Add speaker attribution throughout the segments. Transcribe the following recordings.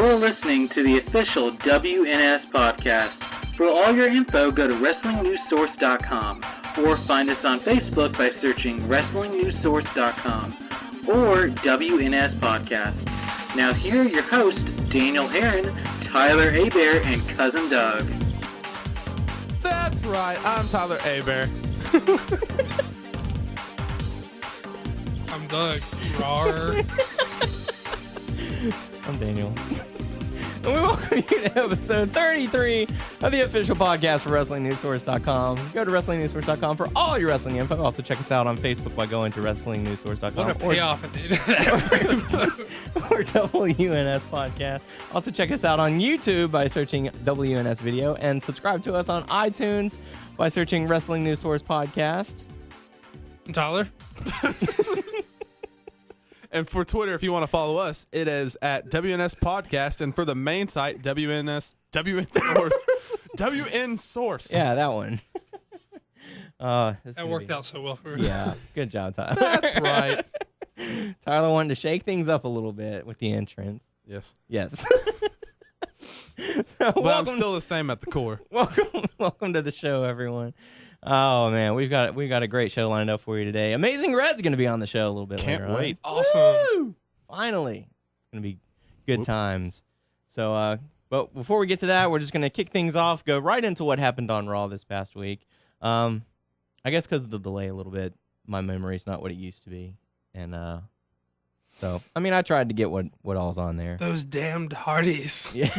Speaker 1: You're listening to the official WNS Podcast. For all your info, go to WrestlingNewsSource.com or find us on Facebook by searching WrestlingNewsSource.com or WNS Podcast. Now here are your hosts, Daniel Herron, Tyler Abear, and Cousin Doug.
Speaker 2: That's right, I'm Tyler Abear.
Speaker 3: I'm Doug. Rawr.
Speaker 4: I'm Daniel. And we welcome you to episode 33 of the official podcast for WrestlingNewsSource.com. Go to WrestlingNewsSource.com for all your wrestling info. Also, check us out on Facebook by going to WrestlingNewsSource.com.
Speaker 3: What a payoff at the end of that.
Speaker 4: Or WNS Podcast. Also, check us out on YouTube by searching WNS Video and subscribe to us on iTunes by searching Wrestling News Source Podcast.
Speaker 3: And Tyler?
Speaker 2: And for Twitter, if you want to follow us, it is at WNS Podcast. And for the main site, WN Source.
Speaker 4: Yeah, that one.
Speaker 3: That worked out so well for me.
Speaker 4: Yeah, good job, Tyler.
Speaker 2: That's right.
Speaker 4: Tyler wanted to shake things up a little bit with the entrance.
Speaker 2: Yes.
Speaker 4: Yes.
Speaker 2: But I'm still the same at the core.
Speaker 4: Welcome to the show, everyone. Oh man, we've got a great show lined up for you today. Amazing Red's going to be on the show a little bit later.
Speaker 2: Can't wait.
Speaker 3: Awesome.
Speaker 4: Woo! Finally, it's going to be good times. So, but before we get to that, we're just going to kick things off. Go right into what happened on Raw this past week. I guess because of the delay a little bit, my memory's not what it used to be, and so I mean, I tried to get what all's on there.
Speaker 3: Those damned Hardys.
Speaker 4: Yeah,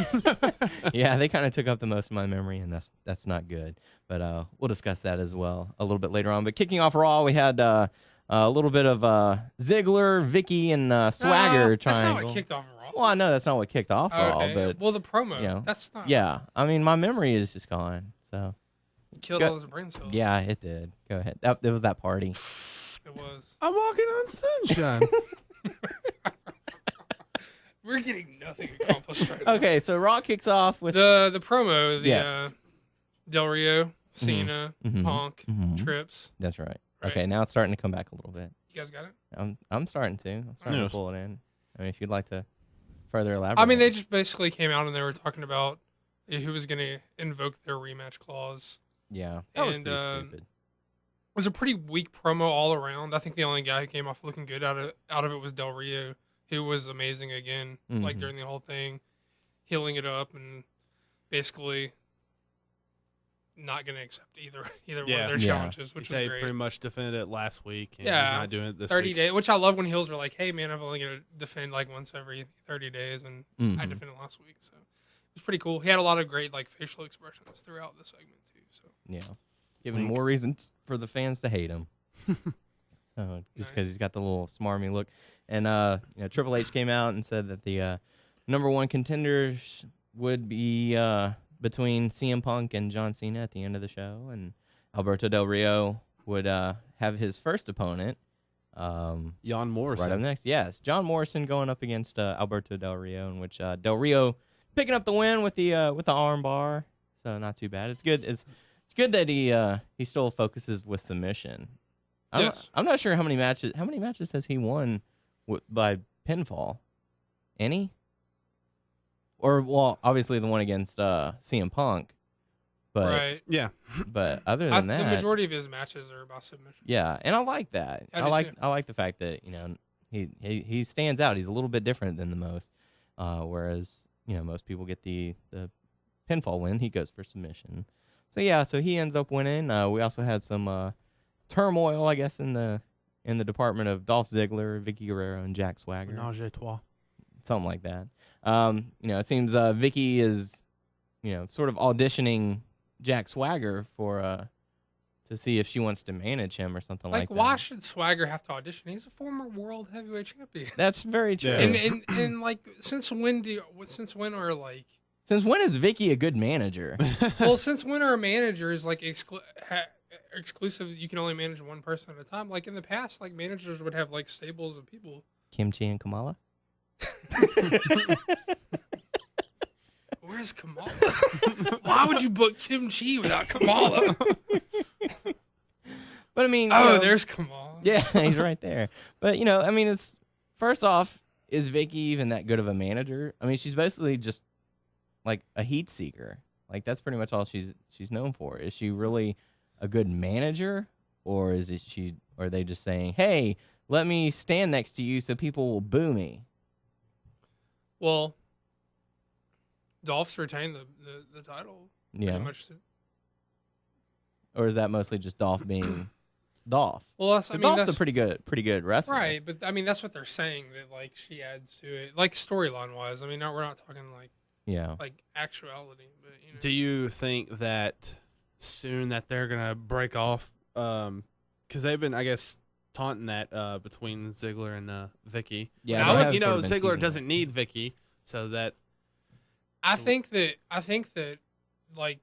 Speaker 4: yeah, they kind of took up the most of my memory, and that's not good. But we'll discuss that as well a little bit later on. But kicking off Raw, we had a little bit of Ziggler, Vicky, and Swagger triangle.
Speaker 3: That's not what kicked off Raw.
Speaker 4: Well, I know that's not what kicked off Raw,
Speaker 3: Okay.
Speaker 4: but
Speaker 3: Well, the promo.
Speaker 4: you know,
Speaker 3: That's not.
Speaker 4: yeah, I mean, my memory is just gone. So
Speaker 3: It killed all those brain cells.
Speaker 4: yeah, it did. Go ahead. It was that party.
Speaker 3: It was.
Speaker 2: I'm walking on sunshine.
Speaker 3: We're getting nothing accomplished right now.
Speaker 4: Okay, so Raw kicks off with
Speaker 3: The promo, the
Speaker 4: Yes.
Speaker 3: Del Rio, Cena,
Speaker 4: Mhm.
Speaker 3: Punk,
Speaker 4: Mhm.
Speaker 3: Trips.
Speaker 4: That's right.
Speaker 3: Right.
Speaker 4: Okay, now it's starting to come back a little bit.
Speaker 3: You guys got it?
Speaker 4: I'm starting to. I'm starting
Speaker 2: Yes.
Speaker 4: to pull it in. I mean, if you'd like to further elaborate.
Speaker 3: I mean, they just basically came out and they were talking about who was going to invoke their rematch clause.
Speaker 4: yeah, that was
Speaker 3: and,
Speaker 4: pretty stupid.
Speaker 3: It was a pretty weak promo all around. I think the only guy who came off looking good out of it was Del Rio, who was amazing again, like
Speaker 4: Mhm.
Speaker 3: during the whole thing, healing it up and basically not going to accept either one of their
Speaker 4: Yeah.
Speaker 3: challenges, which was
Speaker 2: They
Speaker 3: great.
Speaker 2: pretty much defended it last week, and
Speaker 3: Yeah.
Speaker 2: he's not doing it this
Speaker 3: 30
Speaker 2: week.
Speaker 3: days, which I love when heels are like, "Hey man, I'm only going to defend like once every 30 days," and I
Speaker 4: Mhm.
Speaker 3: defended last week, so it was pretty cool. He had a lot of great like facial expressions throughout the segment too. So
Speaker 4: Yeah, giving
Speaker 2: Wink.
Speaker 4: more reasons for the fans to hate him. Just because
Speaker 3: Nice.
Speaker 4: he's got the little smarmy look. And Triple H came out and said that the number one contenders would be between CM Punk and John Cena at the end of the show, and Alberto Del Rio would have his first opponent.
Speaker 2: Jan Morrison.
Speaker 4: Right up next, yes, John Morrison going up against Alberto Del Rio, in which Del Rio picking up the win with the arm bar. So not too bad. It's good. It's good that he still focuses with submission.
Speaker 3: Yes.
Speaker 4: I'm not sure how many matches has he won by pinfall? Any? Or well, obviously the one against CM Punk, but
Speaker 3: right,
Speaker 2: Yeah.
Speaker 4: but other than
Speaker 3: the
Speaker 4: that,
Speaker 3: majority of his matches are about submission.
Speaker 4: yeah, and I like that.
Speaker 3: I
Speaker 4: I
Speaker 3: do
Speaker 4: like
Speaker 3: too.
Speaker 4: I like the fact that he stands out. He's a little bit different than the most. Whereas most people get the pinfall win. He goes for submission. So yeah, so he ends up winning. We also had some turmoil, I guess, in the department of Dolph Ziggler, Vicky Guerrero, and Jack Swagger.
Speaker 2: Menage a trois.
Speaker 4: Something like that. It seems Vicky is, sort of auditioning Jack Swagger for to see if she wants to manage him or something like that.
Speaker 3: Why should Swagger have to audition? He's a former world heavyweight champion.
Speaker 4: That's very true.
Speaker 2: Yeah.
Speaker 3: And like, since when are like,
Speaker 4: Since when is Vicky a good manager?
Speaker 3: well, since when are managers like exclusive? You can only manage one person at a time. Like in the past, like managers would have like stables of people.
Speaker 4: Kimchi and Kamala?
Speaker 3: Where's Kamala? Why would you book Kim Chi without Kamala?
Speaker 4: But I mean,
Speaker 3: Oh, there's Kamala.
Speaker 4: yeah, he's right there. But it's first off, is Vicky even that good of a manager? I mean, she's basically just like a heat seeker. Like that's pretty much all she's known for. Is she really a good manager, or are they just saying, "Hey, let me stand next to you so people will boo me"?
Speaker 3: Well, Dolph's retained the title.
Speaker 4: Yeah.
Speaker 3: Pretty much.
Speaker 4: Or is that mostly just Dolph being Dolph?
Speaker 3: Well,
Speaker 4: Dolph's
Speaker 3: that's
Speaker 4: a pretty good wrestler.
Speaker 3: right. But I mean, that's what they're saying, that like she adds to it, like storyline wise. I mean, we're not talking like actuality, but you know.
Speaker 2: Do you think that soon that they're gonna break off? Because they've been, I guess, taunting that between Ziggler and Vicky.
Speaker 4: Yeah,
Speaker 2: now, Ziggler doesn't need Vicky, so that.
Speaker 3: I think that like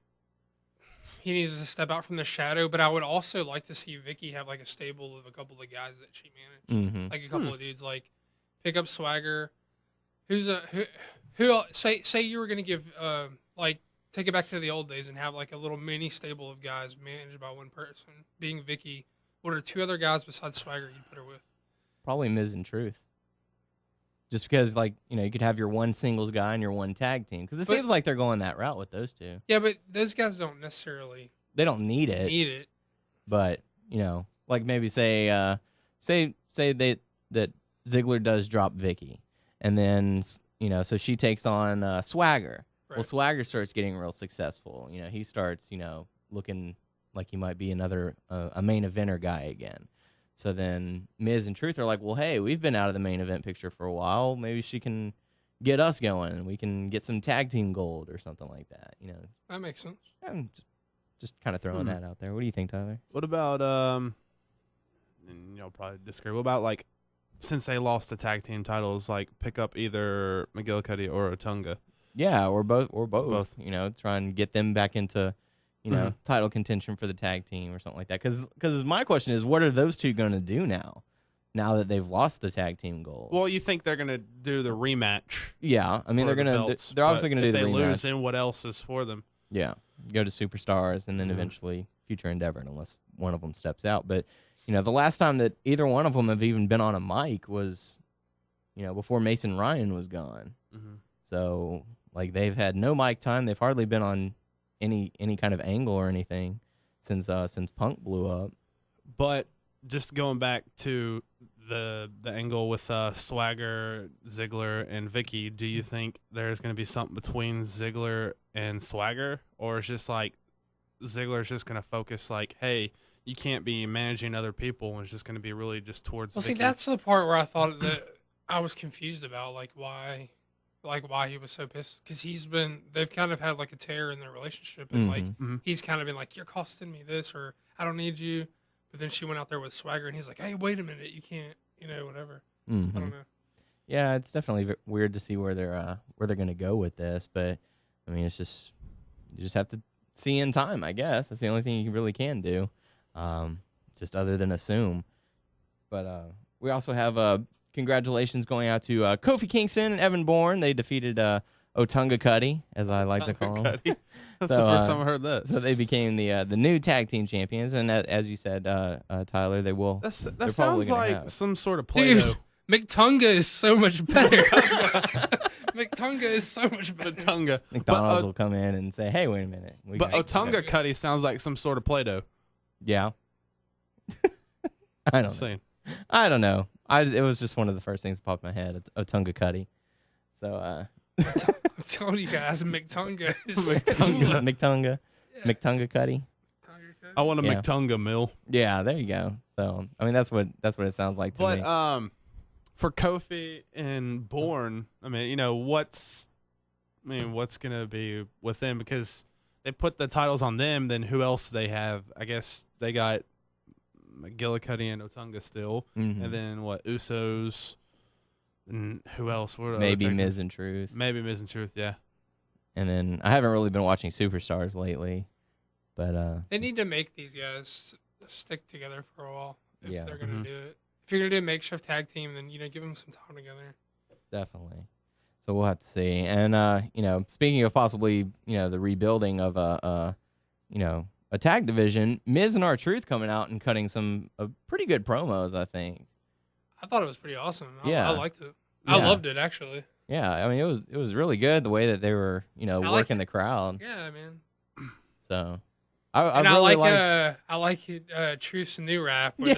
Speaker 3: he needs to step out from the shadow, but I would also like to see Vicky have like a stable of a couple of guys that she managed, like a couple of dudes, like pick up Swagger. Who say you were gonna give take it back to the old days and have like a little mini stable of guys managed by one person, being Vicky. What are 2 other guys besides Swagger you'd put her with?
Speaker 4: Probably Miz and Truth. Just because, like, you could have your one singles guy and your one tag team. Because it seems like they're going that route with those two.
Speaker 3: Yeah, but those guys don't necessarily...
Speaker 4: They don't need it. But, like maybe say that Ziggler does drop Vicky. And then, so she takes on Swagger. Right. Well, Swagger starts getting real successful. He starts, looking like he might be another a main eventer guy again. So then Miz and Truth are like, well, hey, we've been out of the main event picture for a while. Maybe she can get us going, and we can get some tag team gold or something like that.
Speaker 3: That makes sense.
Speaker 4: I'm just kind of throwing that out there. What do you think, Tyler?
Speaker 2: What about and y'all probably disagree. What about like since they lost the tag team titles, like pick up either McGillicuddy or Otunga?
Speaker 4: Yeah, or both. Try and get them back into. Title contention for the tag team or something like that. Because my question is, what are those two going to do now that they've lost the tag team gold?
Speaker 2: Well, you think they're going to do the rematch?
Speaker 4: Yeah, I mean they're obviously going to do the rematch. If they lose,
Speaker 2: then what else is for them?
Speaker 4: Yeah, go to Superstars and then eventually Future Endeavor, unless one of them steps out. But the last time that either one of them have even been on a mic was, before Mason Ryan was gone. Mm-hmm. So like they've had no mic time. They've hardly been on any kind of angle or anything since Punk blew up.
Speaker 2: But just going back to the angle with Swagger, Ziggler, and Vicky, do you think there's going to be something between Ziggler and Swagger, or it's just like Ziggler's just going to focus like, hey, you can't be managing other people, and it's just going to be really just towards Vicky?
Speaker 3: See, that's the part where I thought that I was confused about, like why he was so pissed, because they've kind of had like a tear in their relationship, and he's kind of been like, you're costing me this, or I don't need you. But then she went out there with Swagger, and he's like, hey, wait a minute, you can't, whatever. I don't know.
Speaker 4: Yeah, it's definitely weird to see where they're going to go with this, but I mean, you just have to see in time, I guess. That's the only thing you really can do, just other than assume. But we also have congratulations going out to Kofi Kingston and Evan Bourne. They defeated Otunga Cuddy, as I like to call him.
Speaker 2: That's the first time I heard that.
Speaker 4: So they became the new tag team champions, and as you said, Tyler, they will.
Speaker 2: That sounds like some sort of Play-Doh.
Speaker 3: Dude, McTunga is so much better. McTunga is so much better.
Speaker 2: Otunga.
Speaker 4: McDonald's will come in and say, hey, wait a minute.
Speaker 2: But Otunga Cuddy sounds like some sort of Play-Doh.
Speaker 4: Yeah. I don't know. It was just one of the first things that popped in my head. Otunga Cuddy. So
Speaker 3: I told you guys, McTunga is
Speaker 4: McTunga.
Speaker 3: Yeah.
Speaker 4: McTunga Cuddy.
Speaker 2: I want a McTunga mill.
Speaker 4: Yeah, there you go. So I mean, that's what it sounds like to me.
Speaker 2: But for Kofi and Bourne, I mean, what's gonna be with them, because they put the titles on them. Then who else they have? I guess they got McGillicuddy and Otunga still, and then Usos, and who else?
Speaker 4: Maybe Miz and Truth.
Speaker 2: Maybe Miz and Truth, yeah. And
Speaker 4: then I haven't really been watching Superstars lately, but
Speaker 3: they need to make these guys stick together for a while if they're gonna do it. If you're gonna do a makeshift tag team, then give them some time together.
Speaker 4: Definitely. So we'll have to see. And speaking of possibly the rebuilding of a tag division, Miz and R-Truth coming out and cutting some pretty good promos, I think.
Speaker 3: I thought it was pretty awesome.
Speaker 4: Yeah.
Speaker 3: I liked it. I loved it actually.
Speaker 4: Yeah, I mean it was really good the way that they were, working the crowd.
Speaker 3: Yeah, man.
Speaker 4: So I really liked.
Speaker 3: I like Truth's new rap with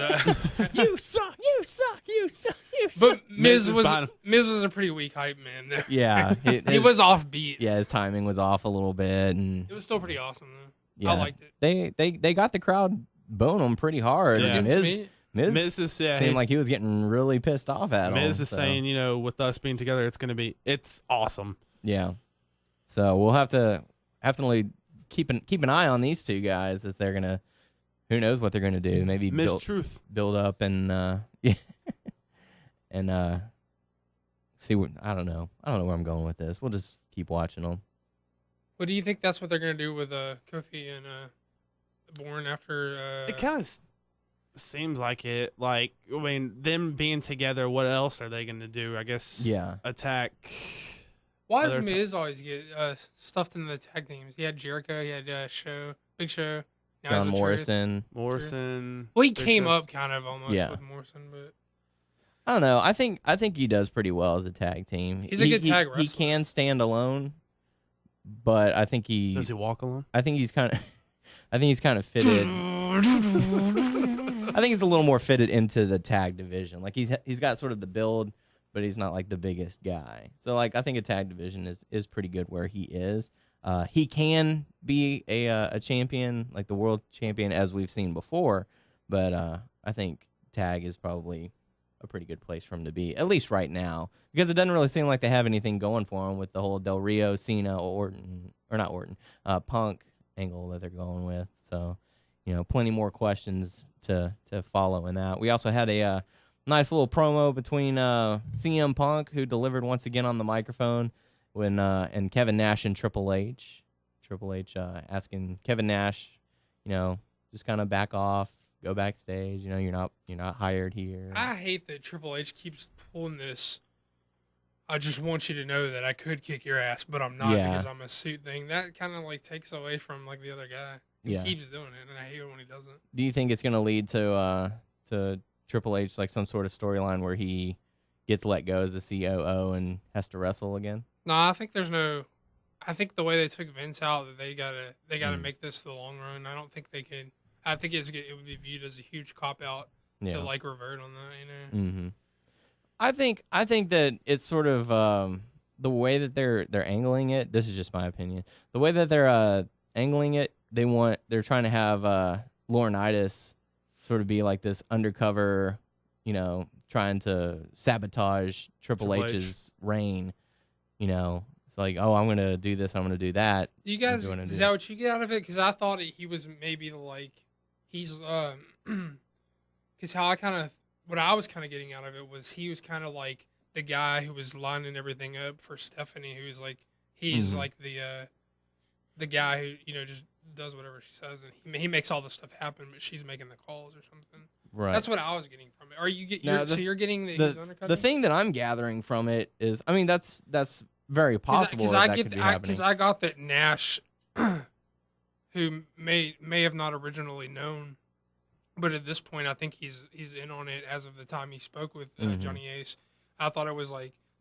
Speaker 4: You suck, you suck, you suck, you suck.
Speaker 3: But Miz was a pretty weak hype man there.
Speaker 4: Yeah,
Speaker 3: he was offbeat.
Speaker 4: Yeah, his timing was off a little bit, and
Speaker 3: it was still pretty awesome though.
Speaker 4: Yeah,
Speaker 3: I liked it.
Speaker 4: They got the crowd booing them pretty hard.
Speaker 2: Yeah.
Speaker 4: Miz seemed like he was getting really pissed off at him.
Speaker 2: Miz is saying, with us being together, it's awesome.
Speaker 4: Yeah. So we'll have to keep an eye on these two guys as they're gonna. Who knows what they're gonna do? Maybe build up and and see what I don't know where I'm going with this. We'll just keep watching them.
Speaker 3: What do you think that's what they're gonna do with Kofi and Bourne after?
Speaker 2: It kind of seems like it. Like, I mean, them being together, what else are they going to do? I guess attack.
Speaker 3: Why does Miz always get stuffed in the tag teams? He had Jericho, he had Big Show.
Speaker 4: John Morrison.
Speaker 3: Well, he came up kind of almost with Morrison, but
Speaker 4: I don't know. I think he does pretty well as a tag team.
Speaker 3: He's a good tag wrestler.
Speaker 4: He can stand alone, but I think
Speaker 2: does he walk alone?
Speaker 4: I think he's kind of fitted. I think he's a little more fitted into the tag division. Like he's got sort of the build, but he's not like the biggest guy. So like I think a tag division is pretty good where he is. He can be a champion, like the world champion, as we've seen before. But I think tag is probably a pretty good place for him to be, at least right now, because it doesn't really seem like they have anything going for him with the whole Del Rio, Cena, Punk angle that they're going with. So, plenty more questions to follow in that. We also had a nice little promo between CM Punk, who delivered once again on the microphone, and Kevin Nash and Triple H. Triple H asking Kevin Nash, just kind of back off, go backstage. You're not hired here.
Speaker 3: I hate that Triple H keeps pulling this. I just want you to know that I could kick your ass, but I'm not because I'm a suit thing. That kind of takes away from the other guy. He keeps doing it, and I hate it when he doesn't. Do
Speaker 4: you think it's going to lead to Triple H some sort of storyline where he gets let go as the COO and has to wrestle again?
Speaker 3: No, I think there's no. I think the way they took Vince out, that they gotta make this the long run. I don't think they could. I think it would be viewed as a huge cop out to revert on that.
Speaker 4: Mm-hmm. I think that it's sort of the way that they're angling it. This is just my opinion. The way that they're angling it, they're trying to have Laurinaitis sort of be like this undercover, trying to sabotage Triple H's reign. It's like, oh, I'm gonna do this, I'm gonna do that.
Speaker 3: Do you guys? Is that what you get out of it? Because I thought he was maybe he's because what I was kind of getting out of it was he was kind of like the guy who was lining everything up for Stephanie, who's he's like the guy who just does whatever she says, and he makes all the stuff happen, but she's making the calls or something.
Speaker 4: Right.
Speaker 3: That's what I was getting from it. You're getting he's undercutting?
Speaker 4: The thing that I'm gathering from it is, I mean, that's very possible
Speaker 3: because I got that Nash, who may have not originally known, but at this point I think he's in on it as of the time he spoke with Johnny Ace. I thought it was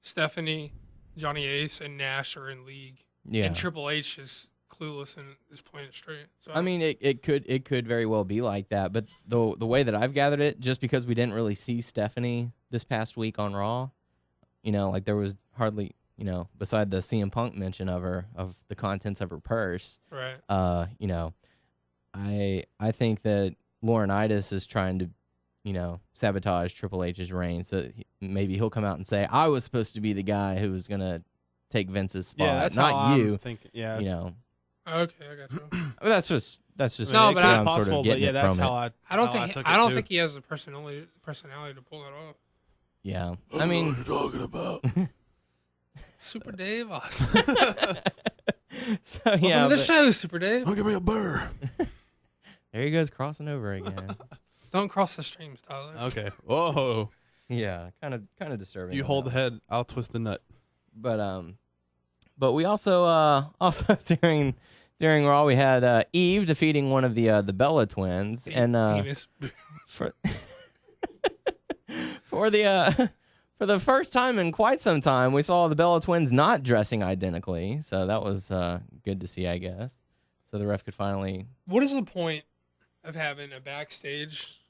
Speaker 3: Stephanie, Johnny Ace, and Nash are in league, and Triple H is clueless and is playing it straight. So
Speaker 4: I mean, it could very well be like that, but the way that I've gathered it, just because we didn't really see Stephanie this past week on Raw, there was hardly, beside the CM Punk mention of the contents of her purse,
Speaker 3: right?
Speaker 4: I think that Laurinaitis is trying to, sabotage Triple H's reign, so maybe he'll come out and say, I was supposed to be the guy who was gonna take Vince's spot,
Speaker 2: that's
Speaker 4: not you.
Speaker 2: I'm thinking,
Speaker 3: Okay, I got you.
Speaker 4: That's just
Speaker 3: no, but
Speaker 4: I'm
Speaker 2: possible.
Speaker 4: Sort of
Speaker 2: but that's how
Speaker 3: I don't think he has the personality to pull that off.
Speaker 4: Yeah, I mean,
Speaker 2: what are you talking about?
Speaker 3: Super Dave, awesome.
Speaker 4: So
Speaker 3: Welcome to the show, Super Dave.
Speaker 2: Don't give me a burr.
Speaker 4: There he goes, crossing over again.
Speaker 3: Don't cross the streams, Tyler.
Speaker 2: Okay. Whoa.
Speaker 4: Yeah, kind of disturbing.
Speaker 2: You hold the head, I'll twist the nut.
Speaker 4: But we also during Raw we had Eve defeating one of the Bella twins, and
Speaker 3: penis.
Speaker 4: for For the first time in quite some time, we saw the Bella Twins not dressing identically, so that was good to see, I guess. So the ref could finally...
Speaker 3: What is the point of having a backstage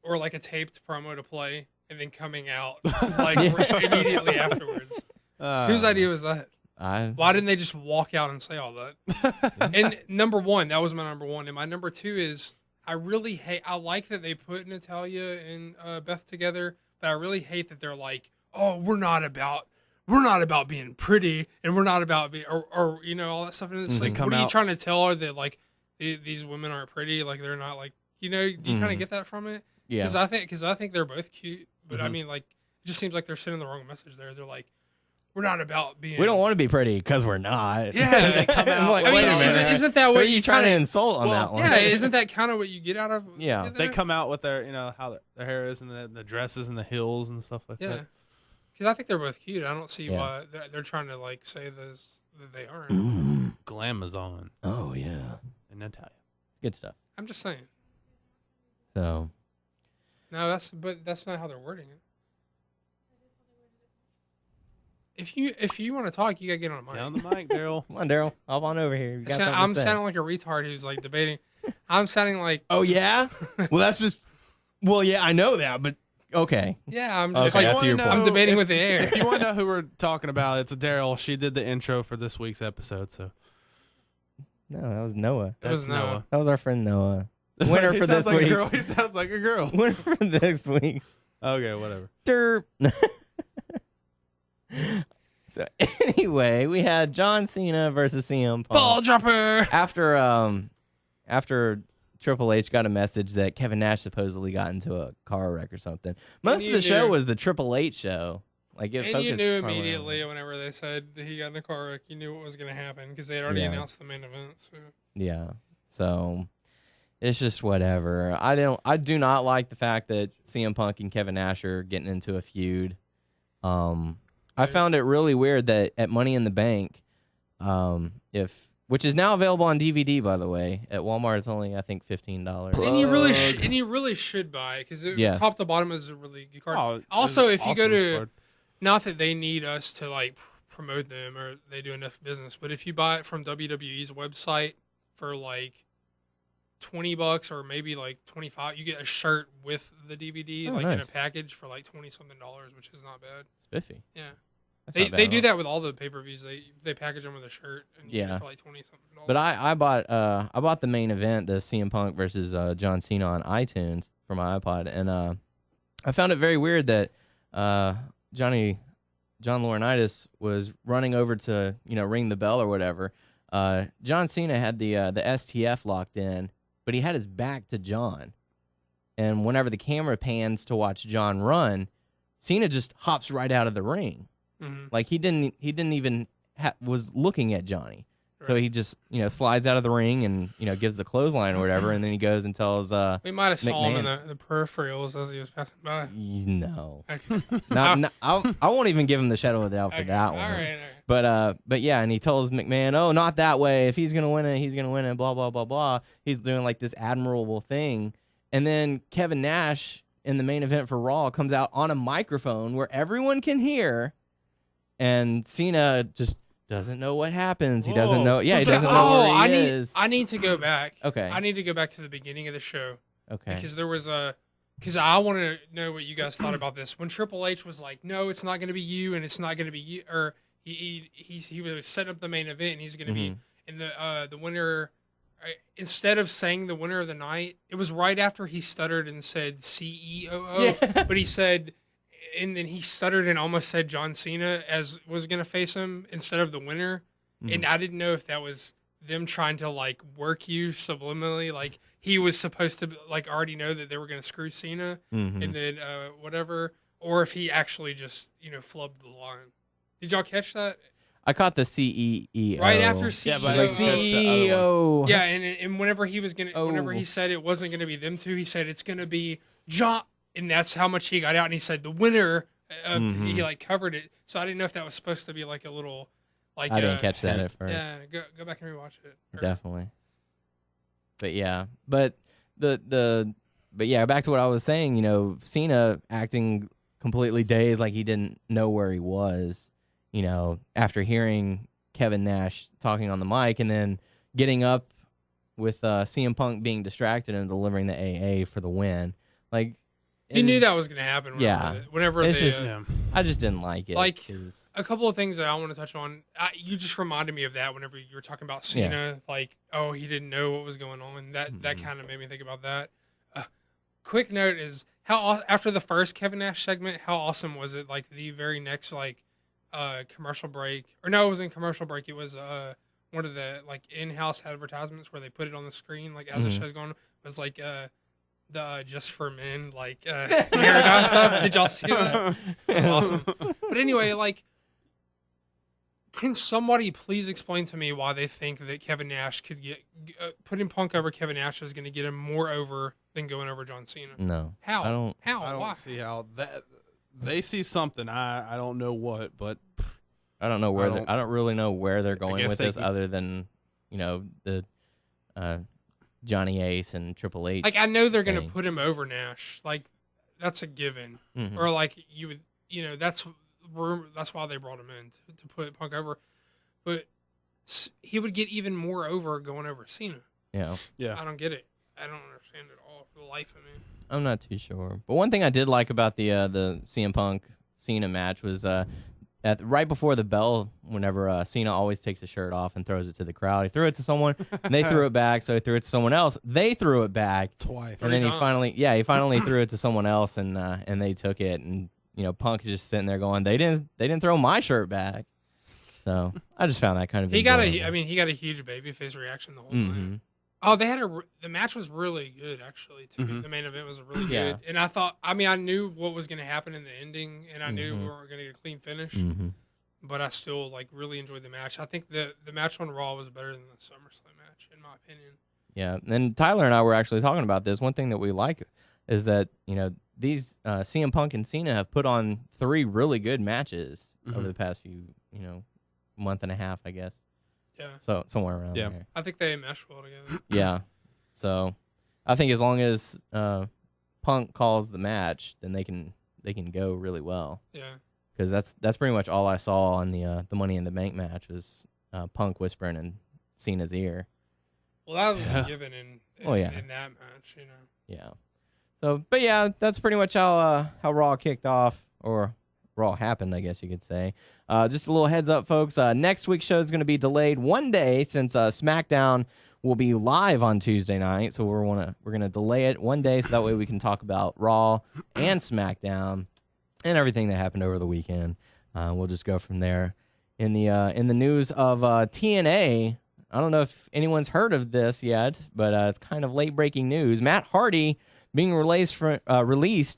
Speaker 3: or like a taped promo to play and then coming out like immediately afterwards? Whose idea was that? Why didn't they just walk out and say all that? And number one, that was my number one. And my number two is I like that they put Natalya and Beth together, but I really hate that they're like, oh, we're not about being pretty, and we're not about being, or you know, all that stuff. And it's like, what are you trying to tell her, that like these women aren't pretty, like they're not, like, you know? Do you kind of get that from it?
Speaker 4: Yeah.
Speaker 3: Because I think they're both cute, but I mean, like, it just seems like they're sending the wrong message there. They're like, we're not about being.
Speaker 4: We don't want to be pretty because we're not.
Speaker 3: Yeah.
Speaker 2: They come out.
Speaker 4: Like,
Speaker 3: I mean,
Speaker 4: wait a minute.
Speaker 3: isn't that what
Speaker 4: Who are you trying to insult on that one?
Speaker 3: Yeah, isn't that kind of what you get out of?
Speaker 4: Yeah.
Speaker 2: They come out with their, you know, how their hair is and the dresses and the heels and stuff like
Speaker 3: Yeah.
Speaker 2: that.
Speaker 3: Because I think they're both cute. I don't see why they're trying to like say this that they aren't.
Speaker 2: Glamazon.
Speaker 4: Oh yeah.
Speaker 2: And Natalia.
Speaker 4: Good stuff.
Speaker 3: I'm just saying.
Speaker 4: So.
Speaker 3: No, that's not how they're wording it. If you want to talk, you gotta get on the mic.
Speaker 2: Get on the mic, Daryl.
Speaker 4: Come on, Daryl. Hop on over here. You got something
Speaker 3: I'm
Speaker 4: to say.
Speaker 3: sounding like a retard who's like debating. I'm sounding like.
Speaker 4: Oh yeah. Well, that's just. Well, yeah, I know that, but okay.
Speaker 3: Yeah, I'm just
Speaker 4: Okay,
Speaker 3: like
Speaker 4: that's your point.
Speaker 3: I'm debating with the air.
Speaker 2: If you want to know who we're talking about, it's Daryl. She did the intro for this week's episode. So
Speaker 4: No, that was Noah.
Speaker 3: It was
Speaker 2: That's
Speaker 3: Noah.
Speaker 4: That was our friend Noah. Winner
Speaker 2: He
Speaker 4: for
Speaker 2: sounds
Speaker 4: this
Speaker 2: like
Speaker 4: week.
Speaker 2: a girl. He sounds like a girl.
Speaker 4: Winner for this week's.
Speaker 2: Okay, whatever.
Speaker 4: Derp. So anyway, we had John Cena versus CM Punk.
Speaker 3: Ball dropper.
Speaker 4: After Triple H got a message that Kevin Nash supposedly got into a car wreck or something. Most of the show was the Triple H show. Like it
Speaker 3: And you
Speaker 4: focused
Speaker 3: knew
Speaker 4: primarily
Speaker 3: immediately whenever they said that he got in a car wreck, you knew what was going to happen because they had already announced the main event. So.
Speaker 4: Yeah. So it's just whatever. I do not like the fact that CM Punk and Kevin Nash are getting into a feud. I found it really weird that at Money in the Bank, which is now available on DVD, by the way, at Walmart, it's only I think $15.
Speaker 3: And you really should buy it because top to bottom is a really good card.
Speaker 2: Oh,
Speaker 3: Also, if you go
Speaker 2: awesome
Speaker 3: to,
Speaker 2: card.
Speaker 3: not that they need us to like promote them or they do enough business, but if you buy it from WWE's website for like $20 or maybe like $25, you get a shirt with the DVD in a package for like $20-something, which is not bad.
Speaker 4: Spiffy.
Speaker 3: Yeah.
Speaker 4: That's
Speaker 3: They do that with all the pay-per-views. They package them with a shirt and you get it for like $20-something.
Speaker 4: But I bought the main event, the CM Punk versus John Cena on iTunes for my iPod, and I found it very weird that John Laurinaitis was running over to ring the bell or whatever. John Cena had the STF locked in, but he had his back to John, and whenever the camera pans to watch John run, Cena just hops right out of the ring. Mm-hmm. Like he didn't even was looking at Johnny, right. So he just slides out of the ring and gives the clothesline or whatever, and then he goes and tells
Speaker 3: we might have saw him in the peripherals as he was passing by.
Speaker 4: No,
Speaker 3: okay.
Speaker 4: I won't even give him the shadow of the doubt for that one.
Speaker 3: All right.
Speaker 4: But yeah, and he tells McMahon, oh, not that way. If he's gonna win it, he's gonna win it. Blah blah blah blah. He's doing like this admirable thing, and then Kevin Nash in the main event for Raw comes out on a microphone where everyone can hear. And Cena just doesn't know what happens. He doesn't know. Yeah, he doesn't know where he is.
Speaker 3: I need to go back.
Speaker 4: Okay.
Speaker 3: I need to go back to the beginning of the show.
Speaker 4: Okay.
Speaker 3: Because there was because I want to know what you guys thought about this. When Triple H was like, "No, it's not going to be you, and it's not going to be you," or he was setting up the main event, and he's going to be in the winner. Instead of saying the winner of the night, it was right after he stuttered and said CEOO, but he said. And then he stuttered and almost said John Cena was going to face him instead of the winner. And I didn't know if that was them trying to like work you subliminally. Like he was supposed to like already know that they were going to screw Cena and then whatever. Or if he actually just, flubbed the line. Did y'all catch that?
Speaker 4: I caught the CEO.
Speaker 3: Right after CEO.
Speaker 2: Yeah, but like
Speaker 4: CEO.
Speaker 3: Yeah, and whenever he was going to, whenever he said it wasn't going to be them two, he said it's going to be John. And that's how much he got out. And he said the winner of he like covered it. So I didn't know if that was supposed to be like a little like
Speaker 4: I didn't catch that at first.
Speaker 3: Yeah, go back and rewatch it.
Speaker 4: Definitely. But yeah. But yeah, back to what I was saying, Cena acting completely dazed, like he didn't know where he was, after hearing Kevin Nash talking on the mic and then getting up with CM Punk being distracted and delivering the AA for the win. Like,
Speaker 3: you knew that was going to happen. Whenever
Speaker 4: it's
Speaker 3: they,
Speaker 4: just, I just didn't like it.
Speaker 3: Like, a couple of things that I want to touch on. You just reminded me of that whenever you were talking about Cena. Yeah. Like, oh, he didn't know what was going on. That kind of made me think about that. Quick note is how after the first Kevin Nash segment, how awesome was it? Like the very next commercial break, or no, it wasn't commercial break. It was one of the in-house advertisements where they put it on the screen as the show's going. It was the Just for Men hair stuff. Did y'all see that? It was awesome. But anyway, can somebody please explain to me why they think that Kevin Nash could get putting Punk over Kevin Nash is going to get him more over than going over John Cena?
Speaker 4: No.
Speaker 3: How?
Speaker 2: I don't
Speaker 3: Why?
Speaker 2: see how that. They see something. I don't know what, but
Speaker 4: I don't know where. I don't really know where they're going with this, other than the Johnny Ace and Triple H.
Speaker 3: I know they're going to put him over Nash. That's a given.
Speaker 4: Mm-hmm.
Speaker 3: Or you would. That's why they brought him in to put Punk over. But he would get even more over going over Cena.
Speaker 4: Yeah.
Speaker 3: I don't get it. I don't understand it all for the life of me.
Speaker 4: I'm not too sure. But one thing I did like about the CM Punk Cena match was right before the bell, whenever Cena always takes his shirt off and throws it to the crowd. He threw it to someone, and they threw it back, so he threw it to someone else. They threw it back
Speaker 2: twice.
Speaker 4: And then he finally threw it to someone else, and they took it, and Punk is just sitting there going, they didn't throw my shirt back. So I just found that kind of
Speaker 3: he got a huge babyface reaction the whole time. Oh, the match was really good, actually, too. Mm-hmm. The main event was really good. And I knew what was going to happen in the ending, and I knew we weren't going to get a clean finish.
Speaker 4: Mm-hmm.
Speaker 3: But I still, really enjoyed the match. I think the match on Raw was better than the SummerSlam match, in my opinion.
Speaker 4: Yeah, and Tyler and I were actually talking about this. One thing that we like is that, these CM Punk and Cena have put on 3 really good matches over the past few, month and a half, I guess.
Speaker 3: Yeah.
Speaker 4: So somewhere around there.
Speaker 3: I think they mesh well together.
Speaker 4: Yeah. So I think as long as Punk calls the match, then they can go really well.
Speaker 3: Yeah.
Speaker 4: Because that's pretty much all I saw on the Money in the Bank match was Punk whispering in Cena's ear.
Speaker 3: Well, that was a given in that match,
Speaker 4: Yeah. So, but yeah, that's pretty much how Raw kicked off, or Raw happened, I guess you could say. Just a little heads up, folks. Next week's show is going to be delayed one day since Smackdown will be live on Tuesday night. So we're gonna delay it one day so that way we can talk about Raw and SmackDown and everything that happened over the weekend. We'll just go from there. In the news of TNA, I don't know if anyone's heard of this yet, but it's kind of late breaking news. Matt Hardy being released from TNA.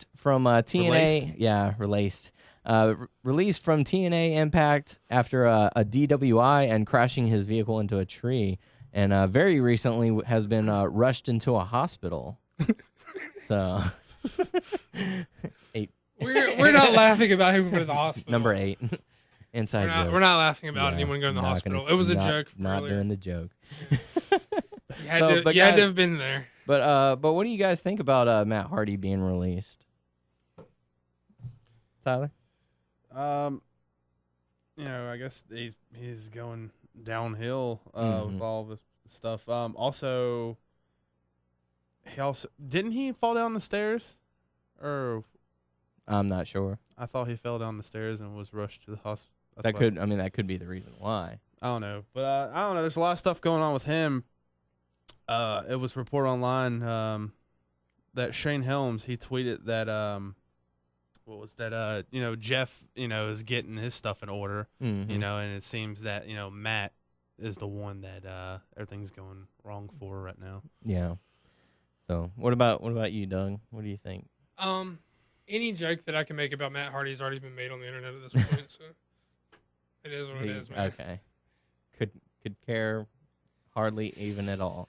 Speaker 4: Released from TNA Impact after a DWI and crashing his vehicle into a tree, and very recently has been rushed into a hospital. So, 8.
Speaker 3: We're not laughing about him going to the hospital.
Speaker 4: Number 8. Inside joke.
Speaker 3: We're not laughing about anyone going to the hospital. It was a joke.
Speaker 4: Not
Speaker 3: earlier.
Speaker 4: doing the joke.
Speaker 3: You had to have been there.
Speaker 4: But what do you guys think about Matt Hardy being released? Tyler?
Speaker 2: I guess he's going downhill with all this stuff. Didn't he fall down the stairs? Or
Speaker 4: I'm not sure.
Speaker 2: I thought he fell down the stairs and was rushed to the hospital.
Speaker 4: That could be the reason why.
Speaker 2: I don't know, but I don't know. There's a lot of stuff going on with him. It was reported online that Shane Helms, he tweeted that Jeff is getting his stuff in order, and it seems that Matt is the one that everything's going wrong for right now.
Speaker 4: Yeah. So what about you, Doug? What do you think?
Speaker 3: Any joke that I can make about Matt Hardy has already been made on the internet at this point, so it is what it is, man.
Speaker 4: Okay. Could care hardly even at all.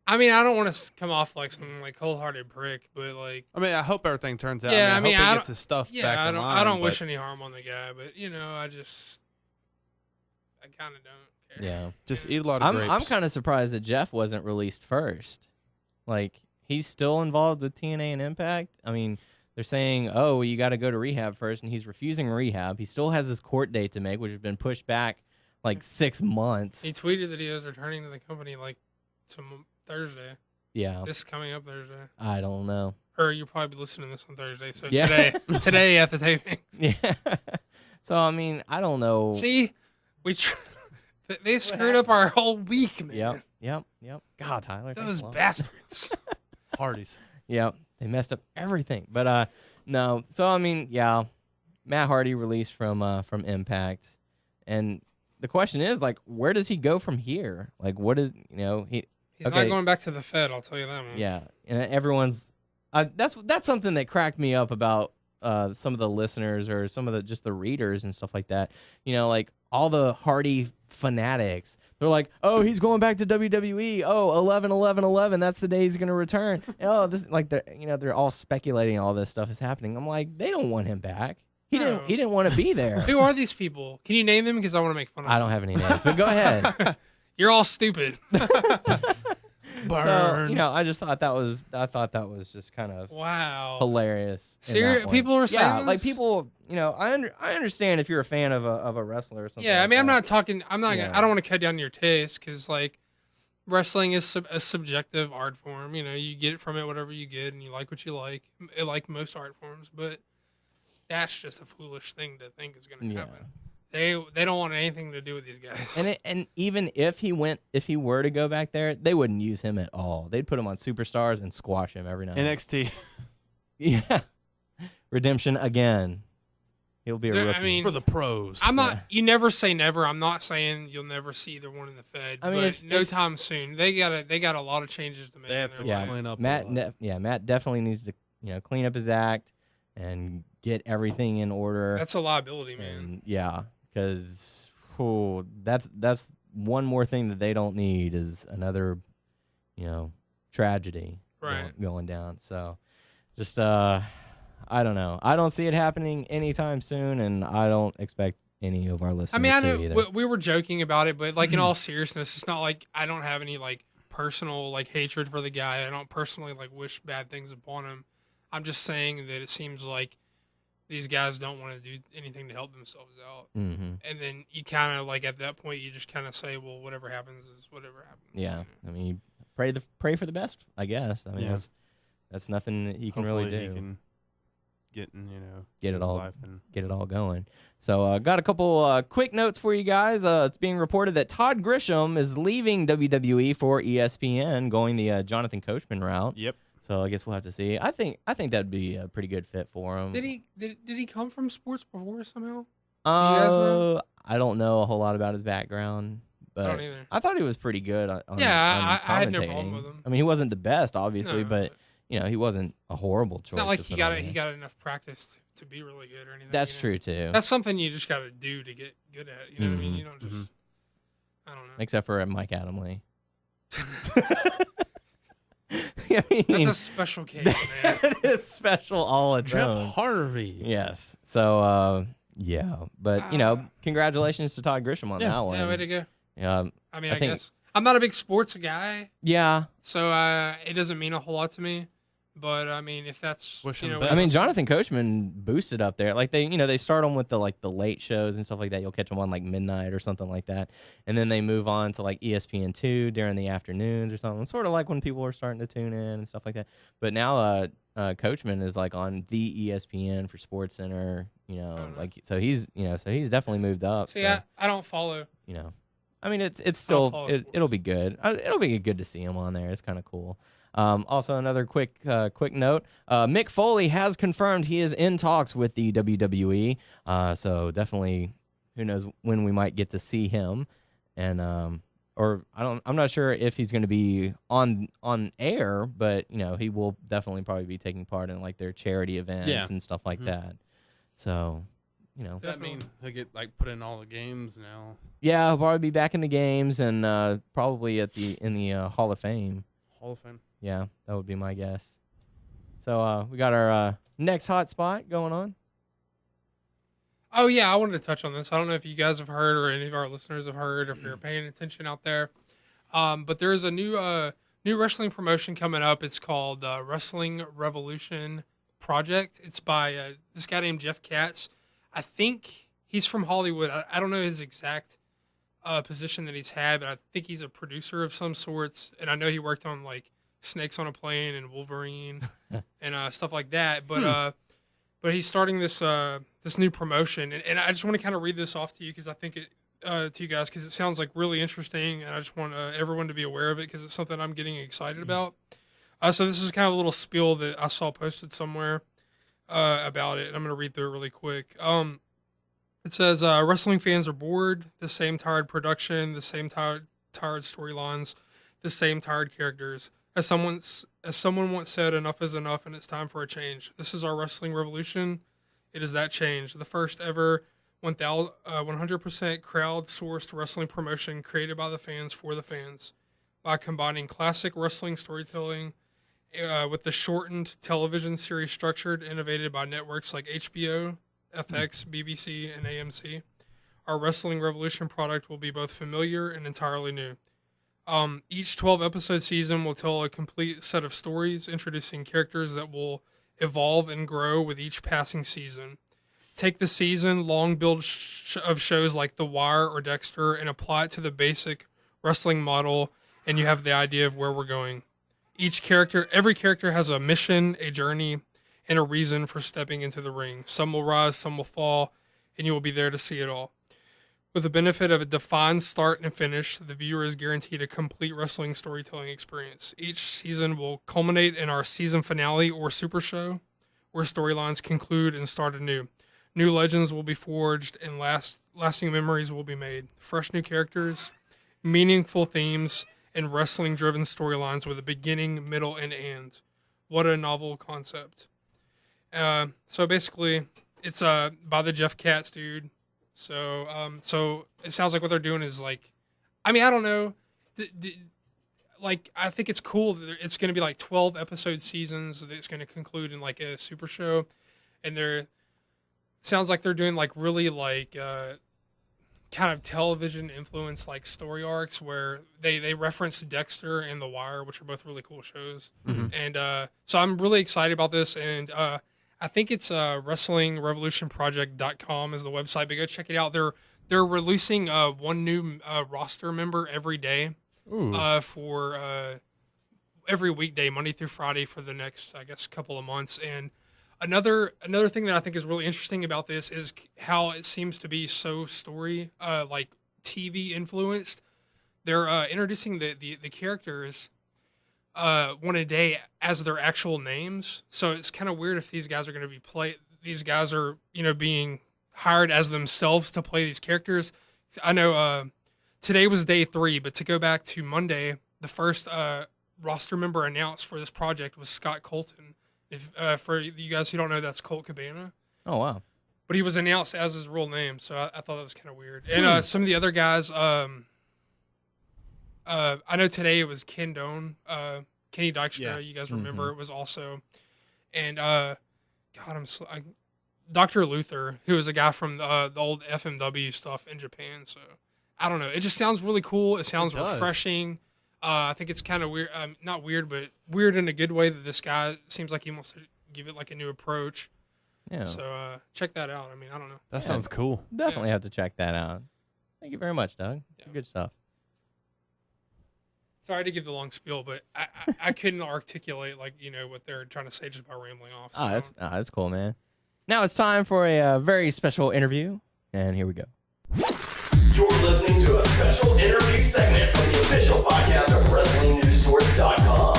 Speaker 3: I mean, I don't want to come off like some cold-hearted prick, but
Speaker 2: I hope everything turns out.
Speaker 3: Yeah,
Speaker 2: I hope he gets his stuff back in line.
Speaker 3: I don't wish any harm on the guy, but I kind of don't care.
Speaker 4: Yeah,
Speaker 2: just eat a lot of grapes.
Speaker 4: I'm kind of surprised that Jeff wasn't released first. He's still involved with TNA and Impact. I mean, they're saying, oh, you got to go to rehab first, and he's refusing rehab. He still has his court date to make, which has been pushed back like 6 months.
Speaker 3: He tweeted that he was returning to the company like Thursday.
Speaker 4: Yeah.
Speaker 3: This coming up Thursday.
Speaker 4: I don't know.
Speaker 3: Or you'll probably be listening to this on Thursday. So
Speaker 4: Yeah.
Speaker 3: today at the tapings.
Speaker 4: Yeah. So, I mean, I don't know.
Speaker 3: See, they screwed up our whole week, man.
Speaker 4: Yep. God, Tyler.
Speaker 3: Those
Speaker 4: thanks a lot.
Speaker 3: bastards.
Speaker 2: Hardys.
Speaker 4: Yep. They messed up everything. But no. So, I mean, yeah. Matt Hardy released from Impact. And the question is, like, where does he go from here? Like, what is,
Speaker 3: He's not going back to the Fed, I'll tell you that, man.
Speaker 4: Yeah. And everyone's that's something that cracked me up about some of the listeners or some of the readers and stuff like that. Like all the Hardy fanatics, they're like, oh, he's going back to WWE. Oh, 11/11/11. That's the day he's going to return. Oh, this like they're all speculating all this stuff is happening. I'm like, they don't want him back. He didn't want to be there.
Speaker 3: Who are these people? Can you name them? Because I want to make fun of them.
Speaker 4: I don't have any names, but go ahead.
Speaker 3: You're all stupid.
Speaker 4: Burn. So, I just thought that was just kind of hilarious.
Speaker 3: People are saying this?
Speaker 4: Like people, I understand if you're a fan of a wrestler or something.
Speaker 3: Yeah, I mean,
Speaker 4: like
Speaker 3: I don't want to cut down your taste because like wrestling is a subjective art form. You get it from it, whatever you get, and you like what you like most art forms, but that's just a foolish thing to think is going to happen. They don't want anything to do with these guys.
Speaker 4: And even if he were to go back there, they wouldn't use him at all. They'd put him on Superstars and squash him every night.
Speaker 2: NXT.
Speaker 4: Yeah. Redemption again. He'll be a rookie.
Speaker 3: I mean,
Speaker 2: for the pros.
Speaker 3: I'm not. You never say never. I'm not saying you'll never see either one in the Fed. I mean, no time soon. They got a lot of changes to make.
Speaker 2: They have to clean up.
Speaker 4: Matt definitely needs to clean up his act and get everything in order.
Speaker 3: That's a liability, man.
Speaker 4: And, yeah. Because that's one more thing that they don't need is another, tragedy going down. So, just I don't know. I don't see it happening anytime soon, and I don't expect any of our listeners.
Speaker 3: I mean, I know
Speaker 4: either.
Speaker 3: we were joking about it, but like in all seriousness, it's not like I don't have any like personal like hatred for the guy. I don't personally like wish bad things upon him. I'm just saying that it seems like these guys don't want to do anything to help themselves out.
Speaker 4: Mm-hmm.
Speaker 3: And then you kind of like at that point, you just kind of say, well, whatever happens is whatever happens.
Speaker 4: Yeah. I mean, pray for the best, I guess. I mean, that's nothing that you can really do.
Speaker 2: He can get
Speaker 4: it all going. So got a couple quick notes for you guys. It's being reported that Todd Grisham is leaving WWE for ESPN, going the Jonathan Coachman route.
Speaker 2: Yep.
Speaker 4: So I guess we'll have to see. I think that'd be a pretty good fit for him.
Speaker 3: Did he come from sports before somehow?
Speaker 4: You guys know? I don't know a whole lot about his background, but
Speaker 3: I don't either.
Speaker 4: I thought he was pretty good on
Speaker 3: I had no
Speaker 4: commentating.
Speaker 3: problem with him.
Speaker 4: I mean, he wasn't the best, obviously,
Speaker 3: No,
Speaker 4: but he wasn't a horrible choice.
Speaker 3: It's not like
Speaker 4: to
Speaker 3: he
Speaker 4: put
Speaker 3: got
Speaker 4: on
Speaker 3: it. He
Speaker 4: there.
Speaker 3: got enough practice to be really good or anything.
Speaker 4: That's true too.
Speaker 3: That's something you just got to do to get good at. You know what I mean? You don't just.
Speaker 4: Mm-hmm.
Speaker 3: I don't know.
Speaker 4: Except for Mike Adamle.
Speaker 3: That's a special case, man.
Speaker 4: That is special all its
Speaker 2: Jeff
Speaker 4: own.
Speaker 2: Harvey.
Speaker 4: Yes. So, but congratulations to Todd Grisham on that one.
Speaker 3: Yeah, way to go.
Speaker 4: Yeah.
Speaker 3: I mean, I guess I'm not a big sports guy.
Speaker 4: Yeah.
Speaker 3: So it doesn't mean a whole lot to me. But I mean, if that's
Speaker 4: I mean, Jonathan Coachman boosted up there. Like they start on with the late shows and stuff like that. You'll catch them on like midnight or something like that, and then they move on to like ESPN2 during the afternoons or something. Sort of like when people are starting to tune in and stuff like that. But now Coachman is like on the ESPN for SportsCenter. So he's definitely moved up.
Speaker 3: See,
Speaker 4: so,
Speaker 3: I don't follow.
Speaker 4: I mean, it's still it'll be good. It'll be good to see him on there. It's kind of cool. Also, another quick note: Mick Foley has confirmed he is in talks with the WWE. So definitely, who knows when we might get to see him, and I'm not sure if he's going to be on air, but he will definitely probably be taking part in like their charity events and stuff like that. So.
Speaker 2: Does that mean he'll get put in all the games now?
Speaker 4: Yeah, he'll probably be back in the games and probably in the Hall of Fame.
Speaker 2: Hall of Fame.
Speaker 4: Yeah, that would be my guess. So we got our next hot spot going on.
Speaker 3: Oh yeah, I wanted to touch on this. I don't know if you guys have heard or any of our listeners have heard, or if you're paying attention out there. But there's a new wrestling promotion coming up. It's called Wrestling Revolution project. It's by this guy named Jeff Katz. I think he's from Hollywood. I don't know his exact position that he's had, but I think he's a producer of some sorts. And I know he worked on like Snakes on a Plane and Wolverine and stuff like that. But he's starting this this new promotion, and I just want to kind of read this off to you because I think it to you guys because it sounds like really interesting, and I just want everyone to be aware of it because it's something I'm getting excited about. So this is kind of a little spiel that I saw posted somewhere about it, and I'm going to read through it really quick. It says, wrestling fans are bored, the same tired production, the same tired storylines, the same tired characters. As someone once said, enough is enough and it's time for a change. This is our wrestling revolution. It is that change. The first ever 100% crowd-sourced wrestling promotion created by the fans for the fans. By combining classic wrestling storytelling with the shortened television series structured, innovated by networks like HBO, FX, BBC, and AMC. Our Wrestling Revolution product will be both familiar and entirely new. Each 12-episode season will tell a complete set of stories, introducing characters that will evolve and grow with each passing season. Take the season-long build of shows like The Wire or Dexter and apply it to the basic wrestling model, and you have the idea of where we're going. Every character has a mission, a journey, and a reason for stepping into the ring. Some will rise, some will fall, and you will be there to see it all. With the benefit of a defined start and finish, the viewer is guaranteed a complete wrestling storytelling experience. Each season will culminate in our season finale or super show, where storylines conclude and start anew. New legends will be forged and lasting memories will be made. Fresh new characters, meaningful themes, and wrestling-driven storylines with a beginning, middle, and end. What a novel concept. So basically, it's by the Jeff Katz dude. So it sounds like what they're doing is like, I mean, I don't know, like I think it's cool that it's going to be like 12 episode seasons that it's going to conclude in like a super show, and sounds like they're doing like really like kind of television influenced like story arcs where they reference Dexter and The Wire, which are both really cool shows, and so I'm really excited about this, and I think it's WrestlingRevolutionProject.com is the website, but go check it out. They're releasing one new roster member every day for every weekday, Monday through Friday for the next, I guess, couple of months. And another thing that I think is really interesting about this is how it seems to be so story like TV influenced. They're introducing the characters one a day as their actual names. So it's kind of weird if these guys are going to be these guys are, being hired as themselves to play these characters. I know today was day 3, but to go back to Monday, the first roster member announced for this project was Scott Colton. If for you guys who don't know, that's Colt Cabana.
Speaker 4: Oh, wow.
Speaker 3: But he was announced as his real name, so I thought that was kind of weird. And some of the other guys, I know today it was Ken Doan, Kenny Dykstra. You guys remember it was also, and Dr. Luther, who was a guy from the old FMW stuff in Japan. So I don't know. It just sounds really cool. It sounds refreshing. I think it's kind of weird, not weird, but weird in a good way that this guy seems like he wants to give it like a new approach. Yeah. So check that out. I mean, I don't know.
Speaker 2: That sounds cool.
Speaker 4: Definitely have to check that out. Thank you very much, Doug. Yeah. Good stuff.
Speaker 3: Sorry to give the long spiel, but I couldn't articulate what they're trying to say just by rambling off. So
Speaker 4: that's cool, man. Now it's time for a very special interview, and here we go.
Speaker 5: You're listening to a special interview segment from the official podcast of WrestlingNewsSource.com.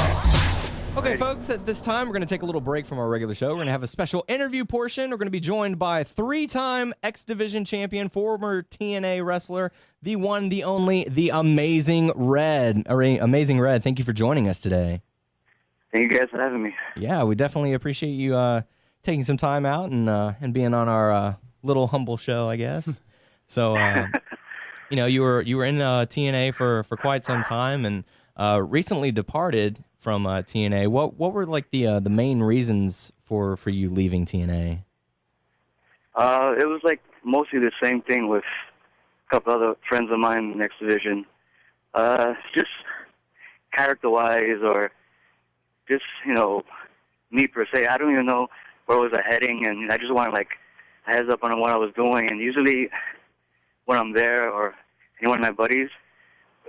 Speaker 4: Okay, folks, at this time, we're going to take a little break from our regular show. We're going to have a special interview portion. We're going to be joined by 3-time X Division champion, former TNA wrestler, the one, the only, the Amazing Red. Amazing Red, thank you for joining us today.
Speaker 6: Thank you guys for having me.
Speaker 4: Yeah, we definitely appreciate you taking some time out and being on our little humble show, I guess. So, you were in TNA for quite some time and recently departed from TNA. What were like the main reasons for you leaving TNA?
Speaker 6: It was like mostly the same thing with a couple other friends of mine in the X Division. Just character-wise or just, me per se. I don't even know where was I heading, and I just wanted like a heads up on what I was doing. And usually when I'm there or any one of my buddies,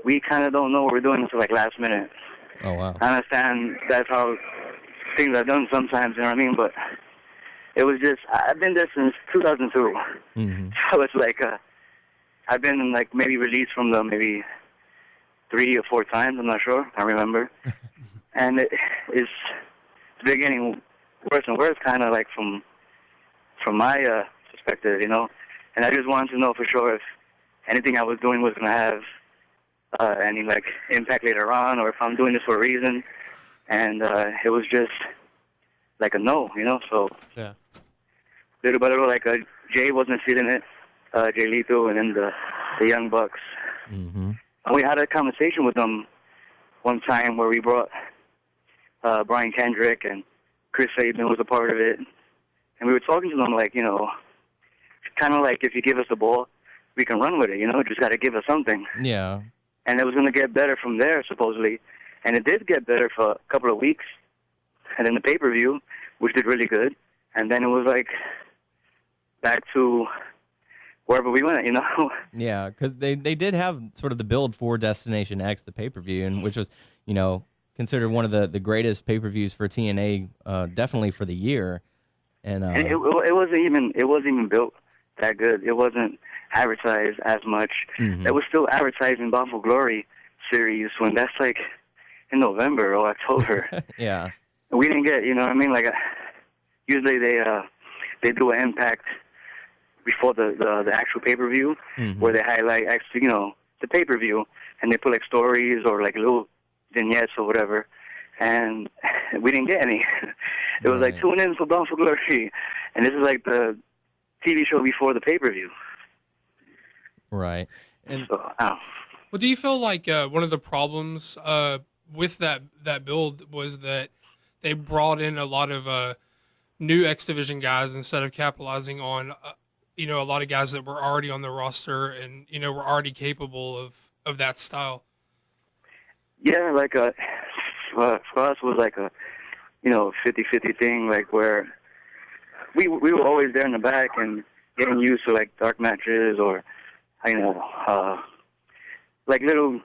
Speaker 6: we kind of don't know what we're doing until like last minute.
Speaker 4: Oh, wow.
Speaker 6: I understand that's how things are done sometimes, you know what I mean? But it was just, I've been there since 2002.
Speaker 4: Mm-hmm.
Speaker 6: So it's like, I've been like maybe released from them maybe 3 or 4 times, I'm not sure, I remember. And it's getting worse and worse, kind of like from my perspective, you know. And I just wanted to know for sure if anything I was doing was going to have any like impact later on, or if I'm doing this for a reason. And it was just like a no, you know. So
Speaker 2: Yeah.
Speaker 6: little by little, like Jay wasn't feeling it, Jay Lethal, and then the Young Bucks.
Speaker 4: Mm-hmm.
Speaker 6: And we had a conversation with them one time where we brought Brian Kendrick, and Chris Sabin was a part of it. And we were talking to them like, you know, kind of like if you give us the ball, we can run with it, you know, just got to give us something.
Speaker 4: Yeah.
Speaker 6: And it was going to get better from there, supposedly. And it did get better for a couple of weeks. And then the pay-per-view, which did really good. And then it was like back to wherever we went, you know?
Speaker 4: Yeah, because they did have sort of the build for Destination X, the pay-per-view, and which was, you know, considered one of the greatest pay-per-views for TNA, definitely for the year. And
Speaker 6: it wasn't even built that good. It wasn't advertised as much.
Speaker 4: Mm-hmm.
Speaker 6: It was still advertising Buffalo Glory series when that's like in November or October.
Speaker 4: yeah.
Speaker 6: We didn't get, you know what I mean? Like usually they do an Impact before the actual pay-per-view,
Speaker 4: Mm-hmm.
Speaker 6: where they highlight actually, you know, the pay-per-view, and they put like stories or like little vignettes or whatever. And we didn't get any. It was like, tune in for Buffalo Glory, and this is like the TV show before the pay-per-view.
Speaker 4: Right. And
Speaker 6: So,
Speaker 3: Well, do you feel like one of the problems with that build was that they brought in a lot of new X Division guys instead of capitalizing on you know, a lot of guys that were already on the roster and, you know, were already capable of that style?
Speaker 6: yeah, like for us was like a, you know, 50-50 thing, like where we were always there in the back and getting used to like dark matches or, you know, like little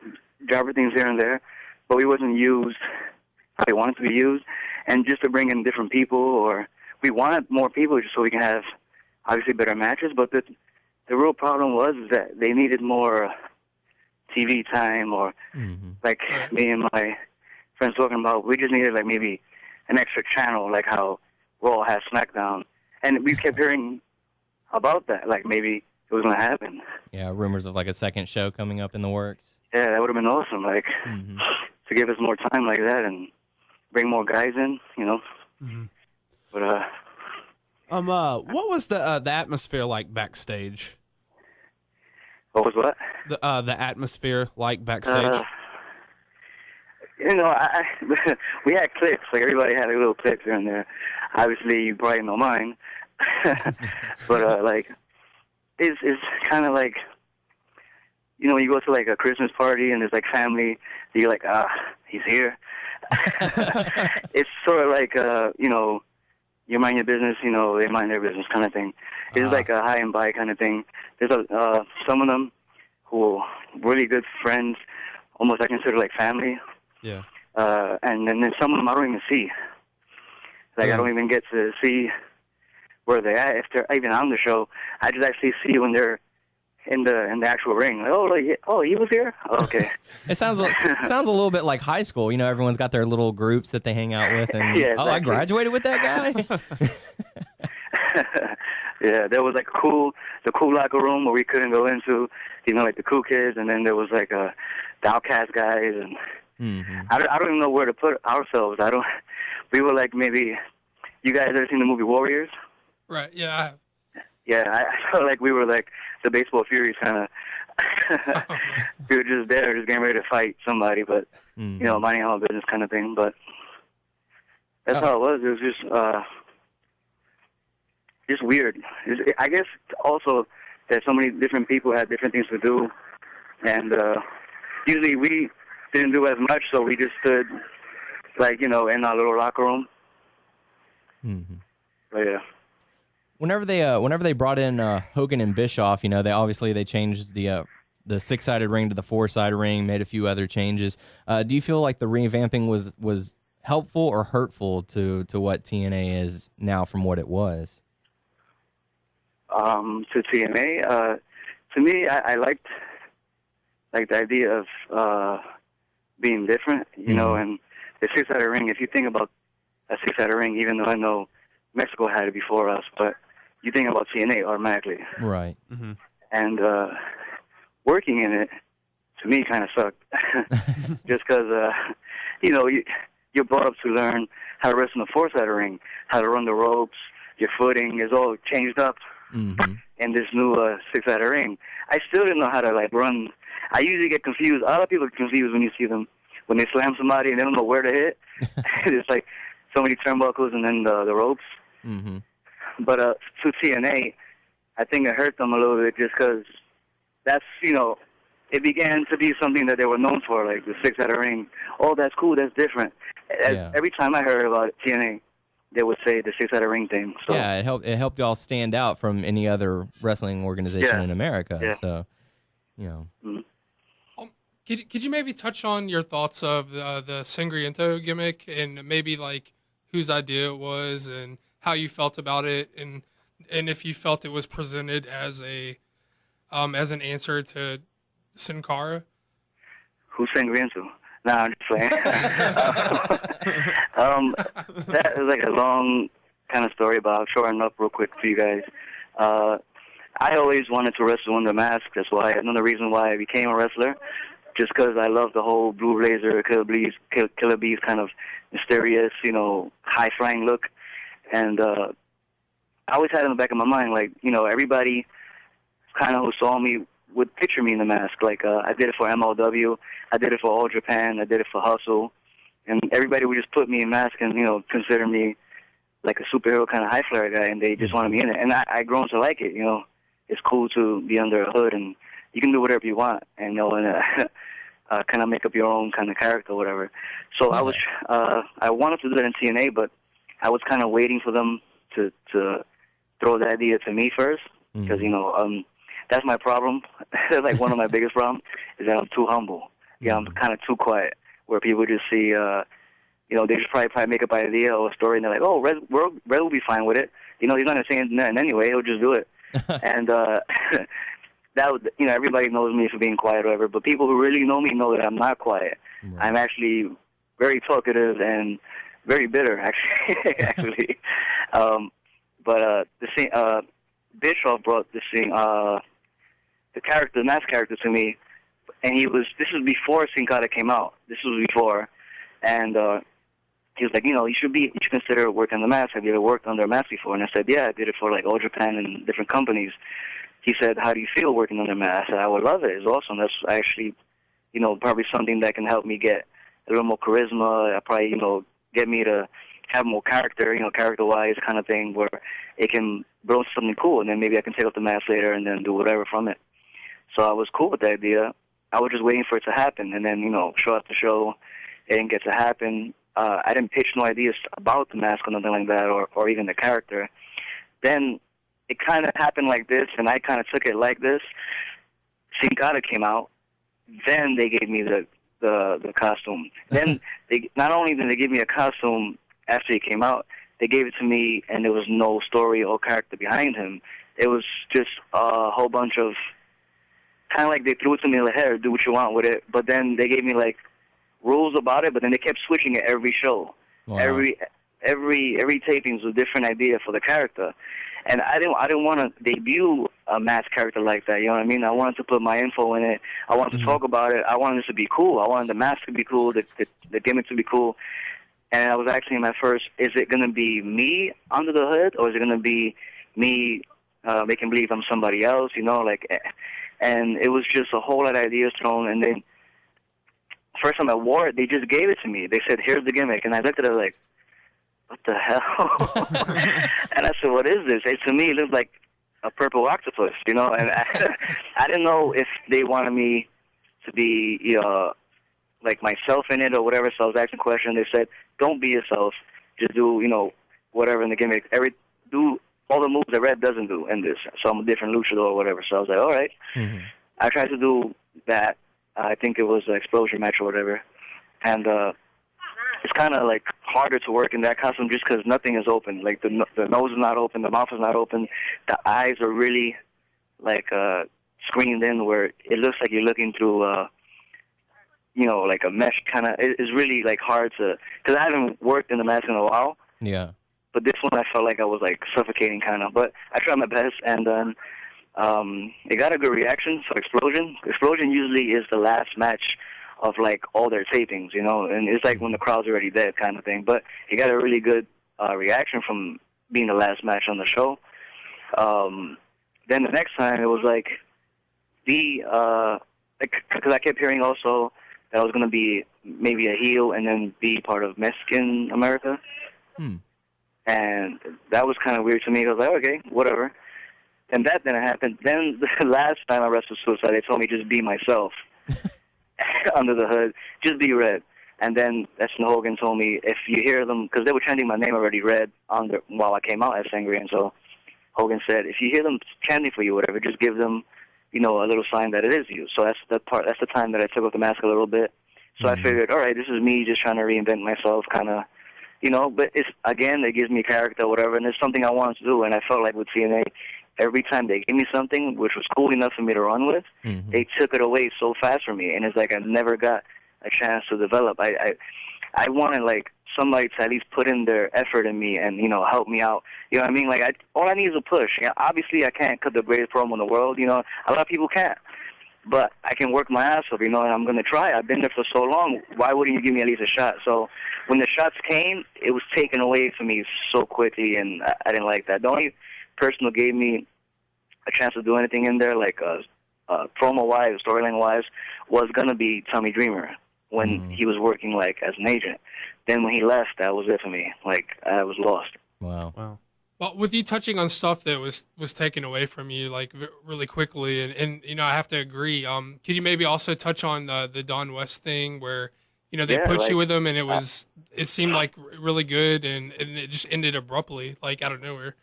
Speaker 6: jobber things here and there, but we wasn't used how they wanted to be used. And just to bring in different people, or we wanted more people just so we can have obviously better matches, but the real problem was that they needed more TV time, or like me and my friends talking about, we just needed like maybe an extra channel, like how Raw has Smackdown. And we kept hearing about that, like maybe it was going to happen.
Speaker 4: yeah, rumors of like a second show coming up in the works.
Speaker 6: Yeah, that would have been awesome, like to give us more time like that and bring more guys in, you know. But
Speaker 2: what was the atmosphere like backstage?
Speaker 6: what was what?
Speaker 2: The atmosphere like backstage?
Speaker 6: You know, we had clips. Like everybody had a little clips here and there. Obviously, you probably know mine. But like, it's kind of like, you know, when you go to like a Christmas party and there's like family, you're like, he's here. It's sort of like, you know, you mind your business, you know, they mind their business kind of thing. It's like a high and by kind of thing. There's some of them who are really good friends, almost I consider like family.
Speaker 2: Yeah.
Speaker 6: And then there's some of them I don't even see. Like I don't even get to see where they're at if they're even on the show. I just actually see when they're in the actual ring. Like, he was here? Oh, okay.
Speaker 4: It sounds a little bit like high school. You know, everyone's got their little groups that they hang out with, and
Speaker 6: Yeah,
Speaker 4: I
Speaker 6: exactly.
Speaker 4: graduated with that guy.
Speaker 6: Yeah, there was like the cool locker room where we couldn't go into, you know, like the cool kids, and then there was like the outcast guys, and I don't even know where to put ourselves. We were like, maybe, you guys ever seen the movie Warriors?
Speaker 3: Right. Yeah. I have.
Speaker 6: Yeah, I felt like we were like the baseball Furies kind of. We were just there, just getting ready to fight somebody, but you know, minding our own business kind of thing. But that's how it was. It was just weird. I guess also that so many different people had different things to do, and usually we didn't do as much, so we just stood, like, you know, in our little locker room, yeah.
Speaker 4: Whenever they brought in Hogan and Bischoff, they changed the 6-sided ring to the 4-sided ring, made a few other changes. Do you feel like the revamping was helpful or hurtful to what TNA is now from what it was?
Speaker 6: To TNA, to me, I liked the idea of being different, and the 6-sided ring. If you think about a 6-sided ring, even though I know Mexico had it before us, but you think about TNA automatically,
Speaker 4: right?
Speaker 2: Mm-hmm.
Speaker 6: And working in it, to me, kind of sucked, just because you're brought up to learn how to wrestle in a 4-sided ring, how to run the ropes, your footing is all changed up.
Speaker 4: Mm-hmm.
Speaker 6: In this new 6-sided ring. I still didn't know how to run. I usually get confused. A lot of people are confused when you see them, when they slam somebody and they don't know where to hit. It's like so many turnbuckles and then the ropes.
Speaker 4: Mm-hmm.
Speaker 6: But to TNA, I think it hurt them a little bit just because that's, it began to be something that they were known for, like the 6-sided ring. Oh, that's cool, that's different.
Speaker 4: Yeah.
Speaker 6: Every time I heard about TNA, they would say the 6-sided ring thing. So.
Speaker 4: Yeah, it helped y'all stand out from any other wrestling organization in America.
Speaker 6: Yeah.
Speaker 4: So, Mm-hmm.
Speaker 3: Could you maybe touch on your thoughts of the Sangriento gimmick and maybe whose idea it was and how you felt about it and if you felt it was presented as an answer to Sin Cara?
Speaker 6: Who's Sangriento? No, I'm just playing. That is like a long kind of story, but I'll shorten up real quick for you guys. I always wanted to wrestle under mask. That's why another reason why I became a wrestler, just because I love the whole Blue Blazer, Killer Bees kind of mysterious, high-flying look. And I always had in the back of my mind, everybody kind of who saw me would picture me in the mask. I did it for MLW, I did it for All Japan, I did it for Hustle, and everybody would just put me in mask and, consider me like a superhero kind of high flyer guy, and they just wanted me in it. And I grown to like it, It's cool to be under a hood, and you can do whatever you want, and, kind of make up your own kind of character or whatever. So I wanted to do that in TNA, but I was kind of waiting for them to throw the idea to me first, because, that's my problem. Like one of my biggest problems is that I'm too humble. Yeah, I'm kind of too quiet, where people just see, they just probably make up an idea or a story, and they're like, oh, Red will be fine with it. He's not going to say nothing anyway. He'll just do it. And that would, everybody knows me for being quiet or whatever, but people who really know me know that I'm not quiet. Right. I'm actually very talkative and very bitter, actually. But Bischoff brought this thing, the mask character to me, and this was before Sin Cara came out. This was before, and he was like, you should consider working on the mask. Have you ever worked under a mask before? And I said, yeah, I did it for All Japan and different companies. He said, how do you feel working under a mask? I said, I would love it. It's awesome. That's actually, probably something that can help me get a little more charisma. Probably, get me to have more character, character-wise kind of thing, where it can build something cool, and then maybe I can take off the mask later and then do whatever from it. So I was cool with the idea. I was just waiting for it to happen, and then, show after show, it didn't get to happen. I didn't pitch no ideas about the mask or nothing like that, or even the character. Then it kind of happened like this, and I kind of took it like this. Sin Cara came out. Then they gave me the costume. Then not only did they give me a costume after he came out, they gave it to me, and there was no story or character behind him. It was just a whole bunch of, kind of like they threw it to me like, hey, do what you want with it. But then they gave me rules about it, but then they kept switching it every show. Wow. Every taping was a different idea for the character. And I didn't want to debut a masked character like that, you know what I mean? I wanted to put my info in it. I wanted to talk about it. I wanted it to be cool. I wanted the mask to be cool, the gimmick to be cool. And I was asking my first, is it going to be me under the hood, or is it going to be me making believe I'm somebody else, and it was just a whole lot of ideas thrown. And then first time I wore it, they just gave it to me. They said, here's the gimmick. And I looked at it like, what the hell? And I said, what is this? To me, it looked like a purple octopus, And I didn't know if they wanted me to be, like myself in it or whatever. So I was asking questions. They said, don't be yourself. Just do, whatever in the gimmick. do all the moves that Red doesn't do in this. So I'm a different luchador or whatever. So I was like, all right.
Speaker 4: Mm-hmm.
Speaker 6: I tried to do that. I think it was an explosion match or whatever. And it's kind of like harder to work in that costume just because nothing is open. Like the nose is not open, the mouth is not open, the eyes are really like screened in where it looks like you're looking through, like a mesh kind of. It's really like hard to, because I haven't worked in the mask in a while.
Speaker 4: Yeah.
Speaker 6: But this one I felt like I was like suffocating kind of. But I tried my best, and then it got a good reaction for Explosion. Explosion usually is the last match of like all their tapings, and it's like when the crowd's already dead kind of thing. But it got a really good reaction from being the last match on the show. Then the next time it was like because I kept hearing also that I was going to be maybe a heel and then be part of Mexican America. And that was kind of weird to me. I was like, okay, whatever. And that didn't happen. Then the last time I wrestled Suicide, they told me just be myself under the hood, just be Red. And then that's when Hogan told me if you hear them, because they were chanting my name already, Red, while I came out as Angry. And so Hogan said, if you hear them chanting for you, whatever, just give them, a little sign that it is you. So that's the time that I took off the mask a little bit. So I figured, all right, this is me just trying to reinvent myself, kind of, but it's, again, it gives me character, whatever, and it's something I wanted to do. And I felt like with TNA, every time they gave me something, which was cool enough for me to run with, they took it away so fast from me. And it's like I never got a chance to develop. I wanted, like, somebody to at least put in their effort in me and, help me out. You know what I mean? Like, all I need is a push. Obviously, I can't cut the greatest promo in the world. A lot of people can't. But I can work my ass off, and I'm going to try. I've been there for so long. Why wouldn't you give me at least a shot? So when the shots came, it was taken away from me so quickly, and I didn't like that. The only person who gave me a chance to do anything in there, like promo-wise, storyline-wise, was going to be Tommy Dreamer when he was working, like, as an agent. Then when he left, that was it for me. Like, I was lost.
Speaker 4: Wow.
Speaker 3: Well, with you touching on stuff that was taken away from you, like, really quickly, and I have to agree. Could you maybe also touch on the Don West thing where, they put you with him and it seemed like really good and it just ended abruptly, like, out of nowhere?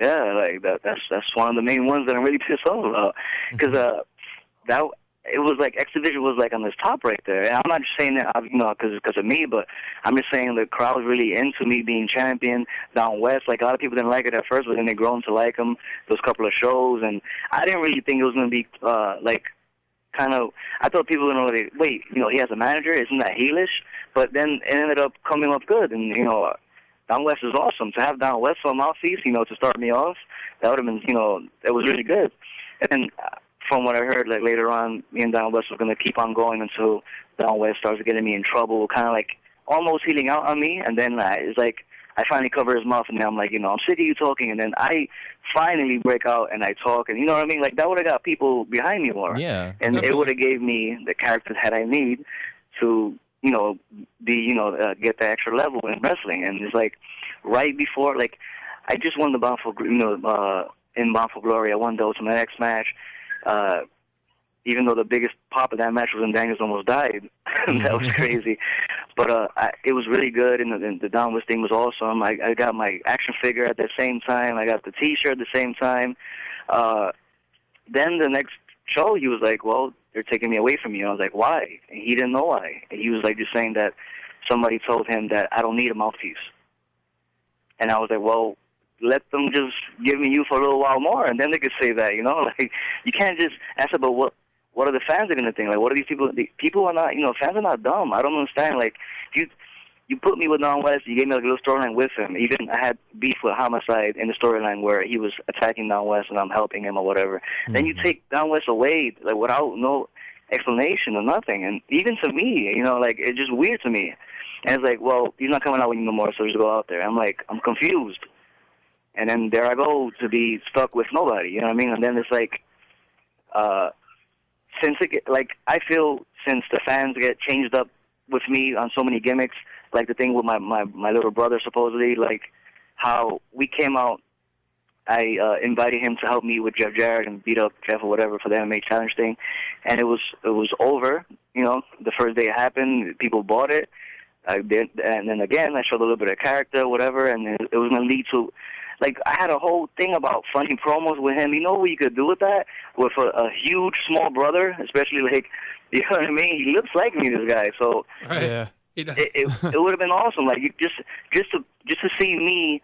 Speaker 6: Yeah, like that's one of the main ones that I'm really pissed off about, because it was like X Division was like on this top right there. And I'm not just saying that because of me, but I'm just saying the crowd was really into me being champion down west. Like a lot of people didn't like it at first, but then they grown to like him. Those couple of shows, and I didn't really think it was going to be I thought people were going to wait. He has a manager, isn't that heelish? But then it ended up coming up good, and Down West is awesome. To have Down West for mouthpiece, to start me off, that would have been, it was really good. And from what I heard, like later on, me and Down West were going to keep on going until Down West starts getting me in trouble, kind of like almost healing out on me. And then it's like I finally cover his mouth, and then I'm like, I'm sick of you talking. And then I finally break out and I talk, and you know what I mean? Like that would have got people behind me more.
Speaker 4: Yeah.
Speaker 6: And it would have gave me the character that I need to, get the extra level in wrestling. And it's like right before, like I just won the Bound for, in Bound for Glory, I won the Ultimate X match. Even though the biggest pop of that match was when Daniels almost died. That was crazy. But it was really good, and the Down West thing was awesome. I got my action figure at the same time. I got the T-shirt at the same time. Then the next show, he was like, well, they're taking me away from you. I was like, why? And he didn't know why. And he was like just saying that somebody told him that I don't need a mouthpiece. And I was like, well, let them just give me you for a little while more, and then they could say that, Like, you can't just ask about what are the fans are going to think. Like, what are these people? People are not, fans are not dumb. I don't understand. Like, you put me with Don West, you gave me like a little storyline with him. Even I had beef with Homicide in the storyline where he was attacking Don West and I'm helping him or whatever. Then you take Don West away, like, without no explanation or nothing. And even to me, like, it's just weird to me. And it's like, well, he's not coming out with you no more, so just go out there. I'm like, I'm confused. And then there I go to be stuck with nobody, you know what I mean? And then it's like, I feel since the fans get changed up with me on so many gimmicks, like the thing with my little brother supposedly, like how we came out, I invited him to help me with Jeff Jarrett and beat up Jeff or whatever for the MMA challenge thing, and it was over, the first day it happened, people bought it. I did, and then again I showed a little bit of character, whatever, and it was going to lead to Like, I had a whole thing about funny promos with him. You know what you could do with that? With a huge small brother, especially, like, you know what I mean? He looks like me, this guy. So
Speaker 3: Right.
Speaker 2: Yeah.
Speaker 6: it would have been awesome. Like, just to see me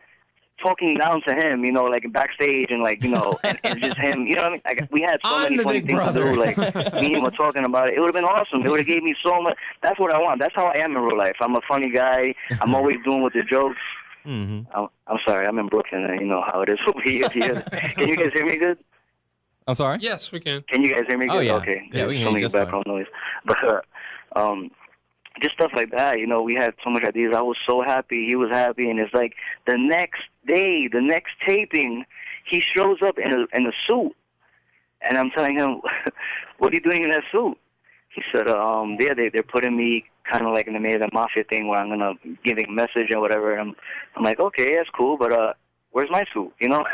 Speaker 6: talking down to him, you know, like backstage and like, you know, and just him, you know what I mean? Like, we had so
Speaker 4: I'm
Speaker 6: many
Speaker 4: the
Speaker 6: funny
Speaker 4: big
Speaker 6: things
Speaker 4: brother.
Speaker 6: to do. Like, me and him were talking about it. It would have been awesome. It would have gave me so much. That's what I want. That's how I am in real life. I'm a funny guy. I'm always doing with the jokes.
Speaker 4: Mm-hmm.
Speaker 6: I'm sorry. I'm in Brooklyn, and you know how it is over here. Can you guys hear me good?
Speaker 4: I'm sorry?
Speaker 3: Yes, we can.
Speaker 6: Can you guys hear me good?
Speaker 4: Oh, yeah.
Speaker 6: Okay.
Speaker 4: Yeah, we can hear
Speaker 6: Some
Speaker 4: you
Speaker 6: of
Speaker 4: just
Speaker 6: background noise. But just stuff like that, you know, we had so much ideas. I was so happy. He was happy. And it's like the next day, the next taping, he shows up in a suit. And I'm telling him, what are you doing in that suit? He said, they're putting me kind of like in the middle of the mafia thing where I'm going to give a message or whatever. And I'm like, okay, that's cool, but where's my suit, you know?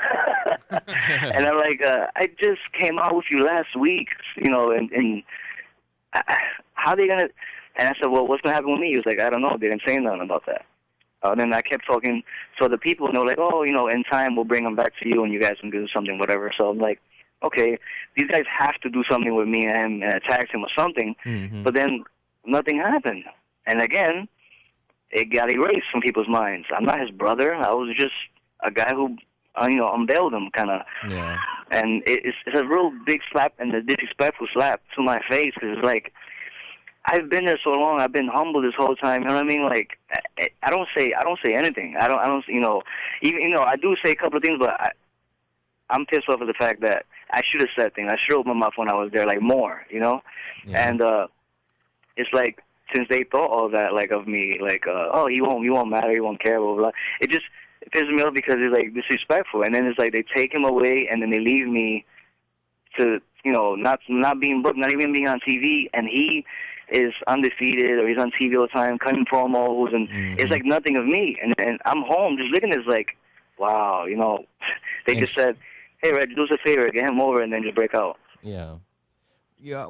Speaker 6: And I'm like, I just came out with you last week, you know, and how are they going to... And I said, well, what's going to happen with me? He was like, I don't know. They didn't say nothing about that. Then I kept talking. So the people know, like, oh, you know, in time we'll bring them back to you and you guys can do something, whatever. So I'm like, okay, these guys have to do something with me and him and attack him or something.
Speaker 4: Mm-hmm.
Speaker 6: But then nothing happened. And again, it got erased from people's minds. I'm not his brother. I was just a guy who, you know, unveiled him kind of.
Speaker 4: Yeah.
Speaker 6: And it's a real big slap and a disrespectful slap to my face because it's like, I've been there so long. I've been humble this whole time. You know what I mean? Like, I don't say anything. I don't. You know, even you know, I do say a couple of things, but I'm pissed off at the fact that I should have said things. I should have opened my mouth when I was there, like more. You know,
Speaker 4: Yeah.
Speaker 6: and it's like since they thought all that, like of me, like oh, he won't matter, he won't care, blah blah. It just pisses me off because it's like disrespectful, and then it's like they take him away and then they leave me to, you know, not being booked, not even being on TV, and he is undefeated or he's on TV all the time, cutting promos, and it's like nothing of me. And I'm home just looking at this like, wow, you know, they just said, hey, Reg, do us a favor, get him over, and then just break out.
Speaker 4: Yeah. Yeah.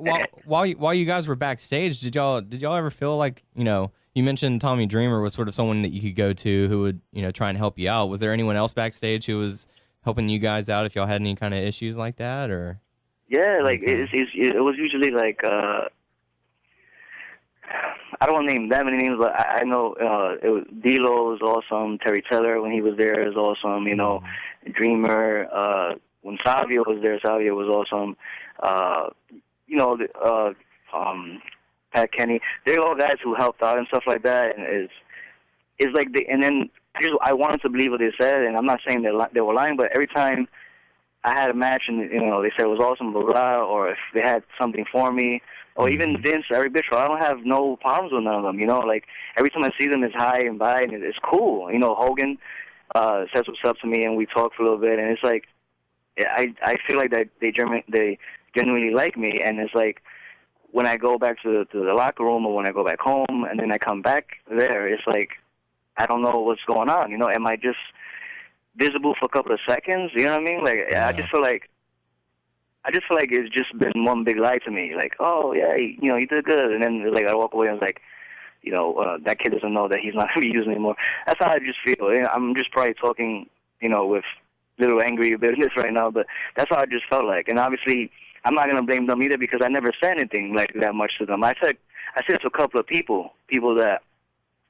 Speaker 4: While you guys were backstage, did y'all ever feel like, you know, you mentioned Tommy Dreamer was sort of someone that you could go to who would, you know, try and help you out. Was there anyone else backstage who was helping you guys out if y'all had any kind of issues like that, or?
Speaker 6: Yeah, like it was usually like I don't want to name that many names, but I know it was D-Lo was awesome. Terry Teller when he was there was awesome. You know, Dreamer. When Savio was there, Savio was awesome. You know, Pat Kenny. They're all guys who helped out and stuff like that. And it's like and then I wanted to believe what they said, and I'm not saying they were lying, but every time I had a match and, you know, they said it was awesome, blah, blah, or if they had something for me, or even Vince, Eric Bischoff, I don't have no problems with none of them, you know, like, every time I see them, it's hi and bye, and it's cool, you know. Hogan says what's up to me, and we talk for a little bit, and it's like, I feel like that they genuinely like me, and it's like, when I go back to the locker room, or when I go back home, and then I come back there, it's like, I don't know what's going on, you know, am I just visible for a couple of seconds, you know what I mean? Like, yeah. I just feel like it's just been one big lie to me. Like, oh yeah, you know, you did good, and then like I walk away and it's like, you know, that kid doesn't know that he's not going to be used anymore. That's how I just feel. You know, I'm just probably talking, you know, with little angry business right now, but that's how I just felt like. And obviously, I'm not going to blame them either because I never said anything like that much to them. I said to a couple of people that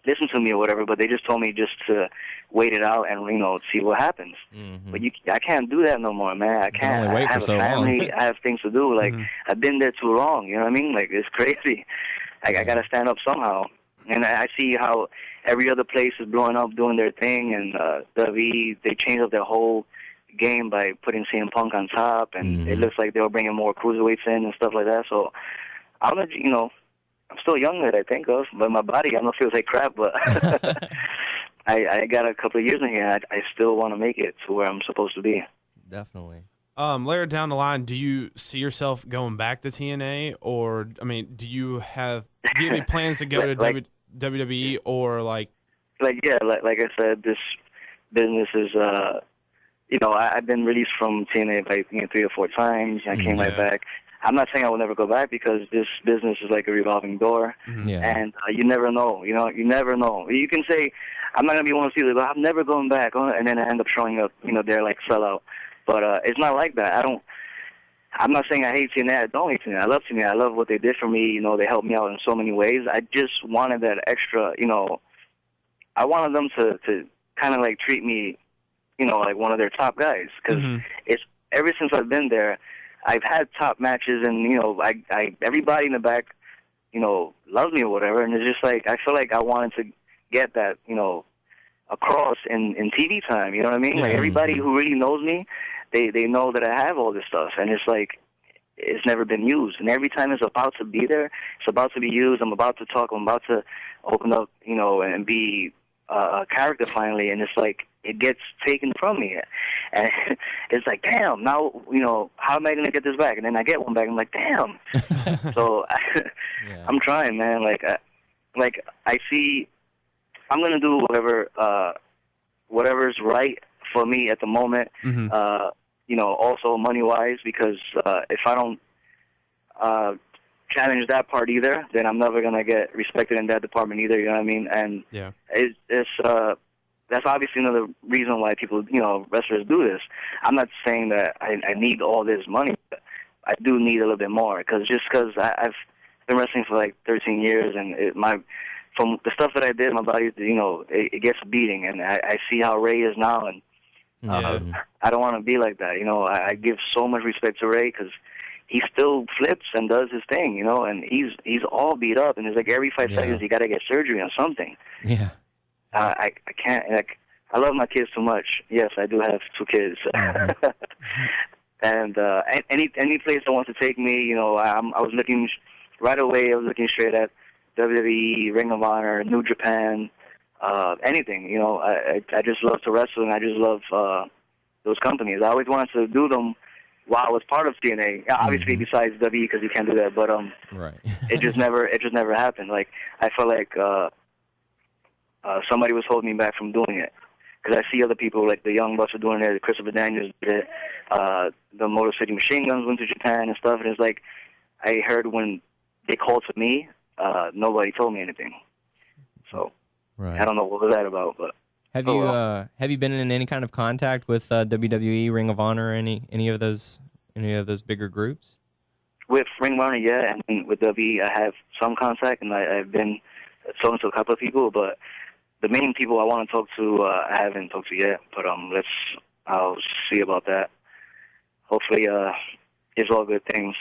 Speaker 6: listen to me or whatever, but they just told me just to wait it out and, you know, see what happens. Mm-hmm. But I can't do that no more, man. I can't.
Speaker 4: Only wait
Speaker 6: I have
Speaker 4: for so
Speaker 6: a family.
Speaker 4: long.
Speaker 6: I have things to do. Like, I've been there too long. You know what I mean? Like, it's crazy. I got to stand up somehow. And I see how every other place is blowing up, doing their thing, and WWE, they changed up their whole game by putting CM Punk on top, and it looks like they were bringing more cruiserweights in and stuff like that. So, I'm not, you know, I'm still young that I think of, but my body, I don't feel like crap, but I got a couple of years in here. I still want to make it to where I'm supposed to be.
Speaker 4: Definitely.
Speaker 2: Later down the line, do you see yourself going back to TNA, or do you have any plans to go to WWE, or like
Speaker 6: I said, this business is you know, I've been released from TNA like 3 or 4 times. I came right back. I'm not saying I will never go back because this business is like a revolving door, and you never know. You never know. You can say, I'm not going to be one of those people, I'm never going back, and then I end up showing up, they're like sellout. But it's not like that. I'm not saying I hate TNA. I don't hate TNA. I love TNA. I love what they did for me. They helped me out in so many ways. I just wanted that extra, I wanted them to kind of like treat me, like one of their top guys. Because it's ever since I've been there, I've had top matches, and I everybody in the back, loves me or whatever. And it's just like I feel like I wanted to get that, across in TV time. You know what I mean? Like everybody who really knows me, they know that I have all this stuff, and it's like it's never been used. And every time it's about to be there, it's about to be used. I'm about to talk. I'm about to open up, and be a character finally. And it's like it gets taken from me, and it's like, damn. Now, how am I gonna get this back? And then I get one back. And I'm like, damn. So I'm trying, man. Like I see, I'm gonna do whatever's right for me at the moment. Also money-wise, because if I don't challenge that part either, then I'm never gonna get respected in that department either. You know what I mean? And it's that's obviously another reason why people, wrestlers do this. I'm not saying that I need all this money, but I do need a little bit more, because I've been wrestling for like 13 years, and from the stuff that I did, my body, it gets beating, and I see how Ray is now, and I don't want to be like that. I give so much respect to Ray, because he still flips and does his thing, and he's all beat up, and it's like every 5 seconds you got to get surgery on something.
Speaker 4: Yeah.
Speaker 6: I can't, I love my kids too much. Yes, I do have 2 kids. And any place that wants to take me, I was looking right away. I was looking straight at WWE, Ring of Honor, New Japan, anything. I just love to wrestle, and I just love those companies. I always wanted to do them while I was part of TNA. Obviously, besides WWE, because you can't do that. But it just never happened. Like I felt like somebody was holding me back from doing it. Because I see other people, like the Young Bucks are doing it, Christopher Daniels did it, the Motor City Machine Guns went to Japan and stuff, and it's like, I heard when they called to me, nobody told me anything. So, I don't know what was that about, but...
Speaker 4: Have you been in any kind of contact with WWE, Ring of Honor, any of those bigger groups?
Speaker 6: With Ring of Honor, yeah, and with WWE, I have some contact, and I've been talking to a couple of people, but the main people I want to talk to, I haven't talked to yet, but I'll see about that. Hopefully, it's all good things.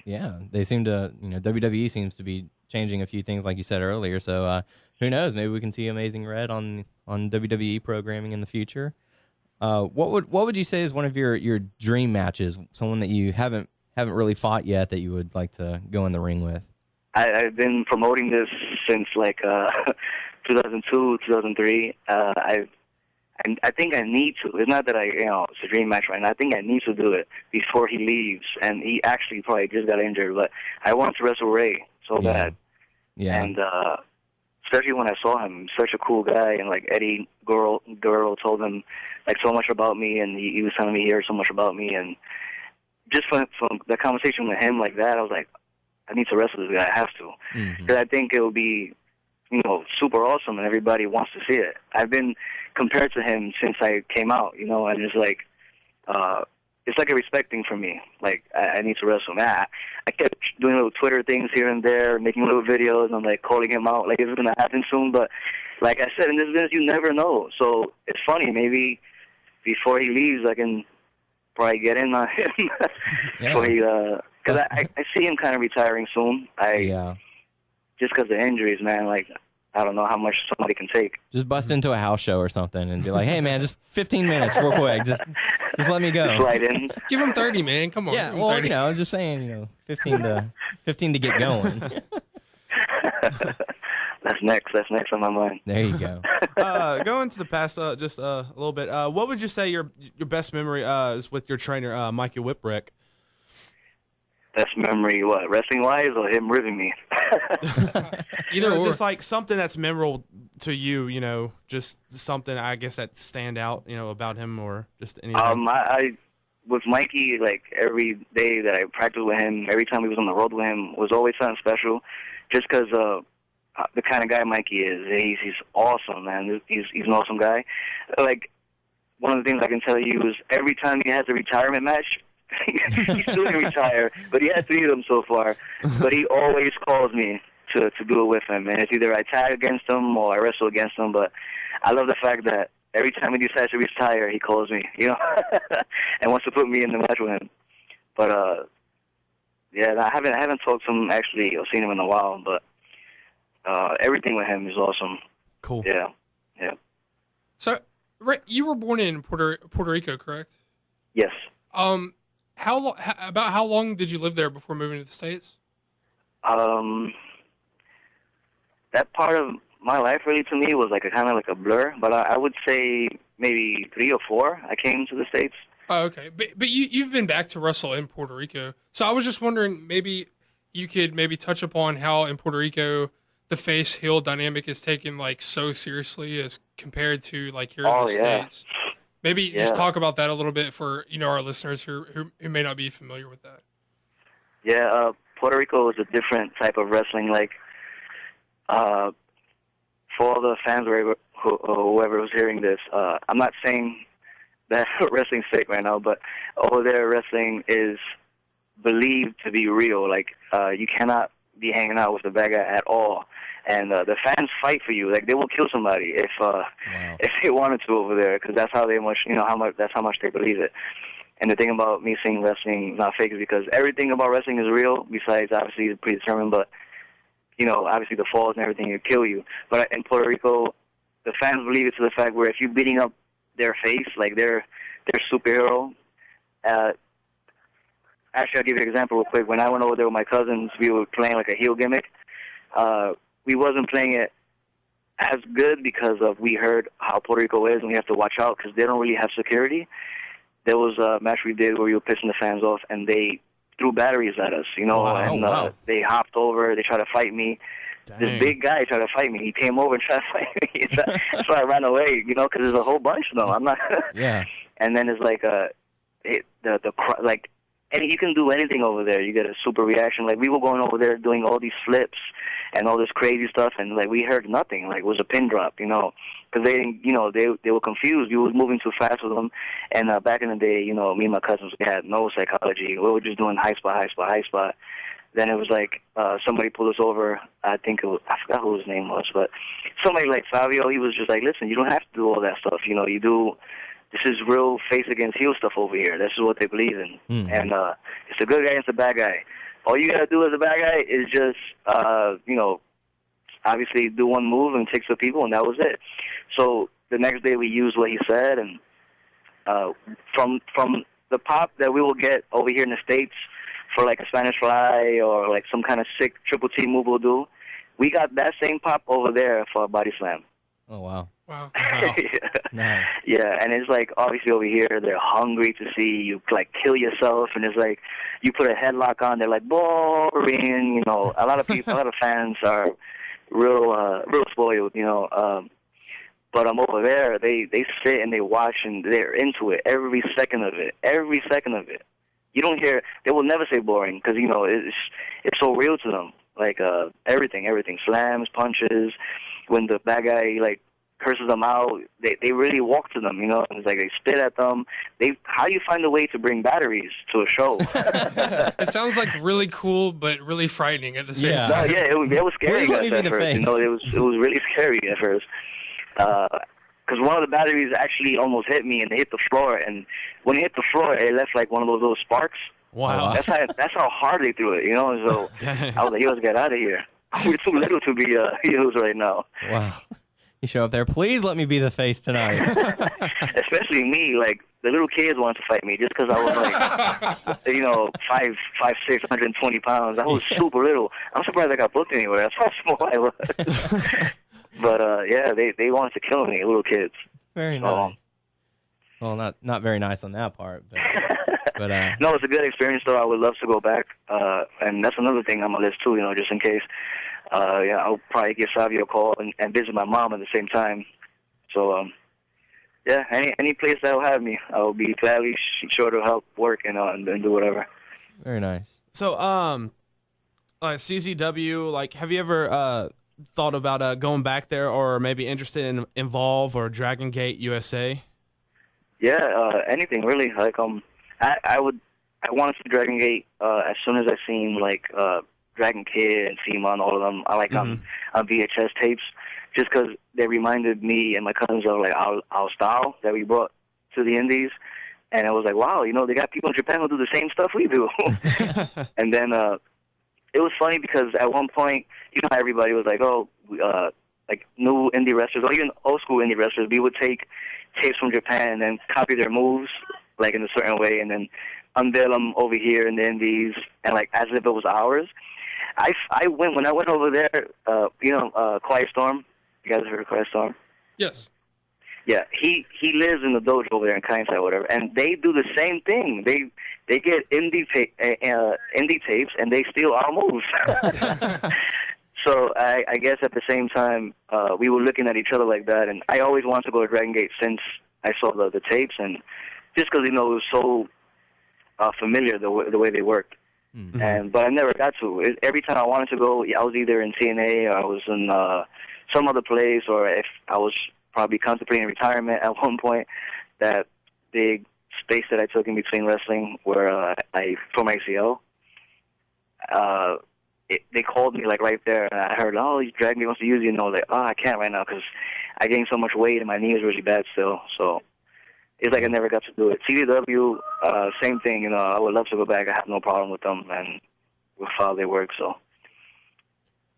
Speaker 4: Yeah, they seem to, WWE seems to be changing a few things, like you said earlier. So who knows? Maybe we can see Amazing Red on WWE programming in the future. What would you say is one of your dream matches? Someone that you haven't really fought yet that you would like to go in the ring with?
Speaker 6: I've been promoting this since like 2002, 2003. I think I need to. It's not that it's a dream match right now. I think I need to do it before he leaves. And he actually probably just got injured, but I want to wrestle Ray so bad. Yeah. And especially when I saw him, such a cool guy, and like Eddie Guerrero told him like so much about me, and he was telling me he heard so much about me, and just from the conversation with him like that, I was like, I need to wrestle this guy. I have to, because I think it will be, super awesome, and everybody wants to see it. I've been compared to him since I came out, and it's like a respect thing for me. Like, I need to wrestle. Man, I kept doing little Twitter things here and there, making little videos, and I'm like calling him out, like it's gonna happen soon. But like I said, in this business, you never know. So it's funny. Maybe before he leaves, I can probably get in on him. Because I see him kind of retiring soon. Just because of injuries, man. Like, I don't know how much somebody can take.
Speaker 4: Just bust into a house show or something and be like, hey, man, just 15 minutes real quick. Just let me go.
Speaker 6: Slide in.
Speaker 3: Give him 30, man. Come on.
Speaker 4: Yeah, well, I was just saying, 15 to get going.
Speaker 6: That's next on my mind.
Speaker 4: There you go.
Speaker 2: Going to the past just a little bit, what would you say your best memory is with your trainer, Mikey Whipwreck?
Speaker 6: Best memory, what, wrestling-wise, or him ripping me?
Speaker 2: Either or. Just like something that's memorable to you, just something, I guess, that stand out, about him, or just anything.
Speaker 6: with Mikey, like every day that I practiced with him, every time we was on the road with him, was always something special. Just because the kind of guy Mikey is, he's awesome, man. He's an awesome guy. Like one of the things I can tell you is every time he has a retirement match, he still didn't retire, but he had 3 of them so far. But he always calls me to do it with him, and it's either I tag against him or I wrestle against him. But I love the fact that every time he decides to retire, he calls me, you know, and wants to put me in the match with him. But yeah, I haven't talked to him actually or seen him in a while, but everything with him is awesome.
Speaker 2: Cool.
Speaker 6: Yeah.
Speaker 3: So, Rick, you were born in Puerto Rico, correct?
Speaker 6: Yes.
Speaker 3: About how long did you live there before moving to the States?
Speaker 6: That part of my life really to me was like kind of like a blur, but I would say maybe 3 or 4 I came to the States.
Speaker 3: Oh, okay. But you've been back to wrestle in Puerto Rico. So I was just wondering, maybe you could maybe touch upon how in Puerto Rico the face heel dynamic is taken like so seriously as compared to like here in the States. Maybe just talk about that a little bit for, you know, our listeners who may not be familiar with that.
Speaker 6: Yeah, Puerto Rico is a different type of wrestling. Like, for all the fans or whoever who's hearing this, I'm not saying that wrestling's fake right now, but over there wrestling is believed to be real. Like, you cannot be hanging out with the bad guy at all. And the fans fight for you. Like, they will kill somebody if they wanted to over there, because that's how that's how much they believe it. And the thing about me saying wrestling is not fake is because everything about wrestling is real, besides obviously it's predetermined, but, you know, obviously the falls and everything will kill you. But in Puerto Rico, the fans believe it to the fact where if you're beating up their face, like their superhero, actually I'll give you an example real quick. When I went over there with my cousins, we were playing like a heel gimmick. We wasn't playing it as good because we heard how Puerto Rico is, and we have to watch out because they don't really have security. There was a match we did where we were pissing the fans off, and they threw batteries at us, you know, they hopped over, they tried to fight me. Dang. This big guy tried to fight me. He came over and tried to fight me. So I ran away, you know, because there's a whole bunch of them. I'm not. Yeah. And then it's like and you can do anything over there. You get a super reaction. Like, we were going over there doing all these flips and all this crazy stuff, and like we heard nothing. Like, it was a pin drop, you know, because they were confused. We was moving too fast with them. And back in the day, you know, me and my cousins, we had no psychology. We were just doing high spot. Then it was like somebody pulled us over. I forgot who his name was, but somebody like Fabio. He was just like, listen, you don't have to do all that stuff. You know, you do. This is real face against heel stuff over here. This is what they believe in. Mm-hmm. And it's a good guy against a bad guy. All you got to do as a bad guy is just, you know, obviously do one move and take some people, and that was it. So the next day we used what he said, and from the pop that we will get over here in the States for like a Spanish fly or like some kind of sick triple T move we'll do, we got that same pop over there for a body slam.
Speaker 4: Oh, wow.
Speaker 3: Wow.
Speaker 6: Yeah.
Speaker 4: Nice.
Speaker 6: Yeah, and it's like, obviously over here, they're hungry to see you, like, kill yourself, and it's like, you put a headlock on, they're like, boring, you know. A lot of people, a lot of fans are real spoiled, you know. But I'm over there, they sit and they watch, and they're into it, every second of it. You don't hear, they will never say boring, because, you know, it's so real to them. Like, everything, slams, punches, when the bad guy, like, curses them out, they really walk to them, you know. It's like they spit at them. How do you find a way to bring batteries to a show?
Speaker 3: It sounds like really cool, but really frightening at the same time.
Speaker 6: Yeah, it was scary at first. You know, it was really scary at first. Because one of the batteries actually almost hit me, and it hit the floor. And when it hit the floor, it left like one of those little sparks.
Speaker 2: Wow.
Speaker 6: That's how hard they threw it, you know. So I was like, let's get out of here. We're too little to be heroes right now.
Speaker 4: Wow. You show up there, please let me be the face tonight.
Speaker 6: Especially me, like, the little kids wanted to fight me just because I was like, you know, 5'6", 120 pounds. I was super little. I'm surprised I got booked anywhere. That's how small I was. But, yeah, they wanted to kill me, little kids.
Speaker 4: Very nice. Well, not very nice on that part. But
Speaker 6: no, it's a good experience, though. I would love to go back. And that's another thing on my list, too, you know, just in case. Yeah, I'll probably give Savio a call and visit my mom at the same time. So, Yeah, any place that will have me, I will be gladly sure to help work and do whatever.
Speaker 4: Very nice.
Speaker 2: So, like CZW, like, have you ever thought about going back there, or maybe interested in Involve or Dragon Gate USA?
Speaker 6: Yeah, anything really. Like I want to see Dragon Gate as soon as I seen like Dragon Kid and Seaman, all of them. I like on VHS tapes, just because they reminded me and my cousins of like our style that we brought to the Indies. And I was like, wow, they got people in Japan who do the same stuff we do. And then it was funny because at one point, how everybody was like, oh, like new indie wrestlers, or even old school indie wrestlers, we would take tapes from Japan and then copy their moves, like in a certain way, and then unveil them over here in the Indies, and like as if it was ours. When I went over there, Quiet Storm. You guys heard of Quiet Storm?
Speaker 3: Yes.
Speaker 6: Yeah, he lives in the dojo over there in Kansai or whatever, and they do the same thing. They get indie tapes and they steal our moves. So I guess at the same time we were looking at each other like that, and I always wanted to go to Dragon Gate since I saw the tapes, and just because it was so familiar the way they worked. Mm-hmm. But I never got to. Every time I wanted to go, I was either in TNA or I was in some other place, or if I was probably contemplating retirement at one point, that big space that I took in between wrestling where I tore my ACL. They called me like right there, and I heard, oh, Dragon Gate wants to use you, and I was like, oh, I can't right now because I gained so much weight and my knee is really bad still. So it's like I never got to do it. CDW, same thing. I would love to go back. I have no problem with them and with how they work. So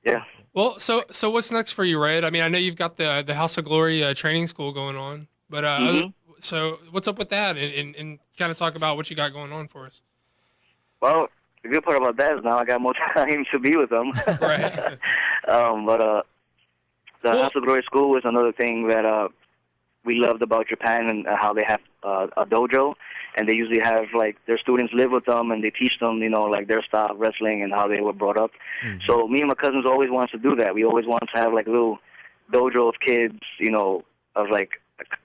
Speaker 6: yeah. Well,
Speaker 3: so what's next for you, Red? I mean, I know you've got the House of Glory training school going on, but so what's up with that? And kind of talk about what you got going on for us.
Speaker 6: Well, the good part about that is now I got more time to be with them.
Speaker 3: Right.
Speaker 6: But the House of Glory school is another thing that we loved about Japan, and how they have a dojo, and they usually have like their students live with them and they teach them, like their style of wrestling and how they were brought up. Mm-hmm. So me and my cousins always wanted to do that. We always wanted to have like a little dojo of kids, of like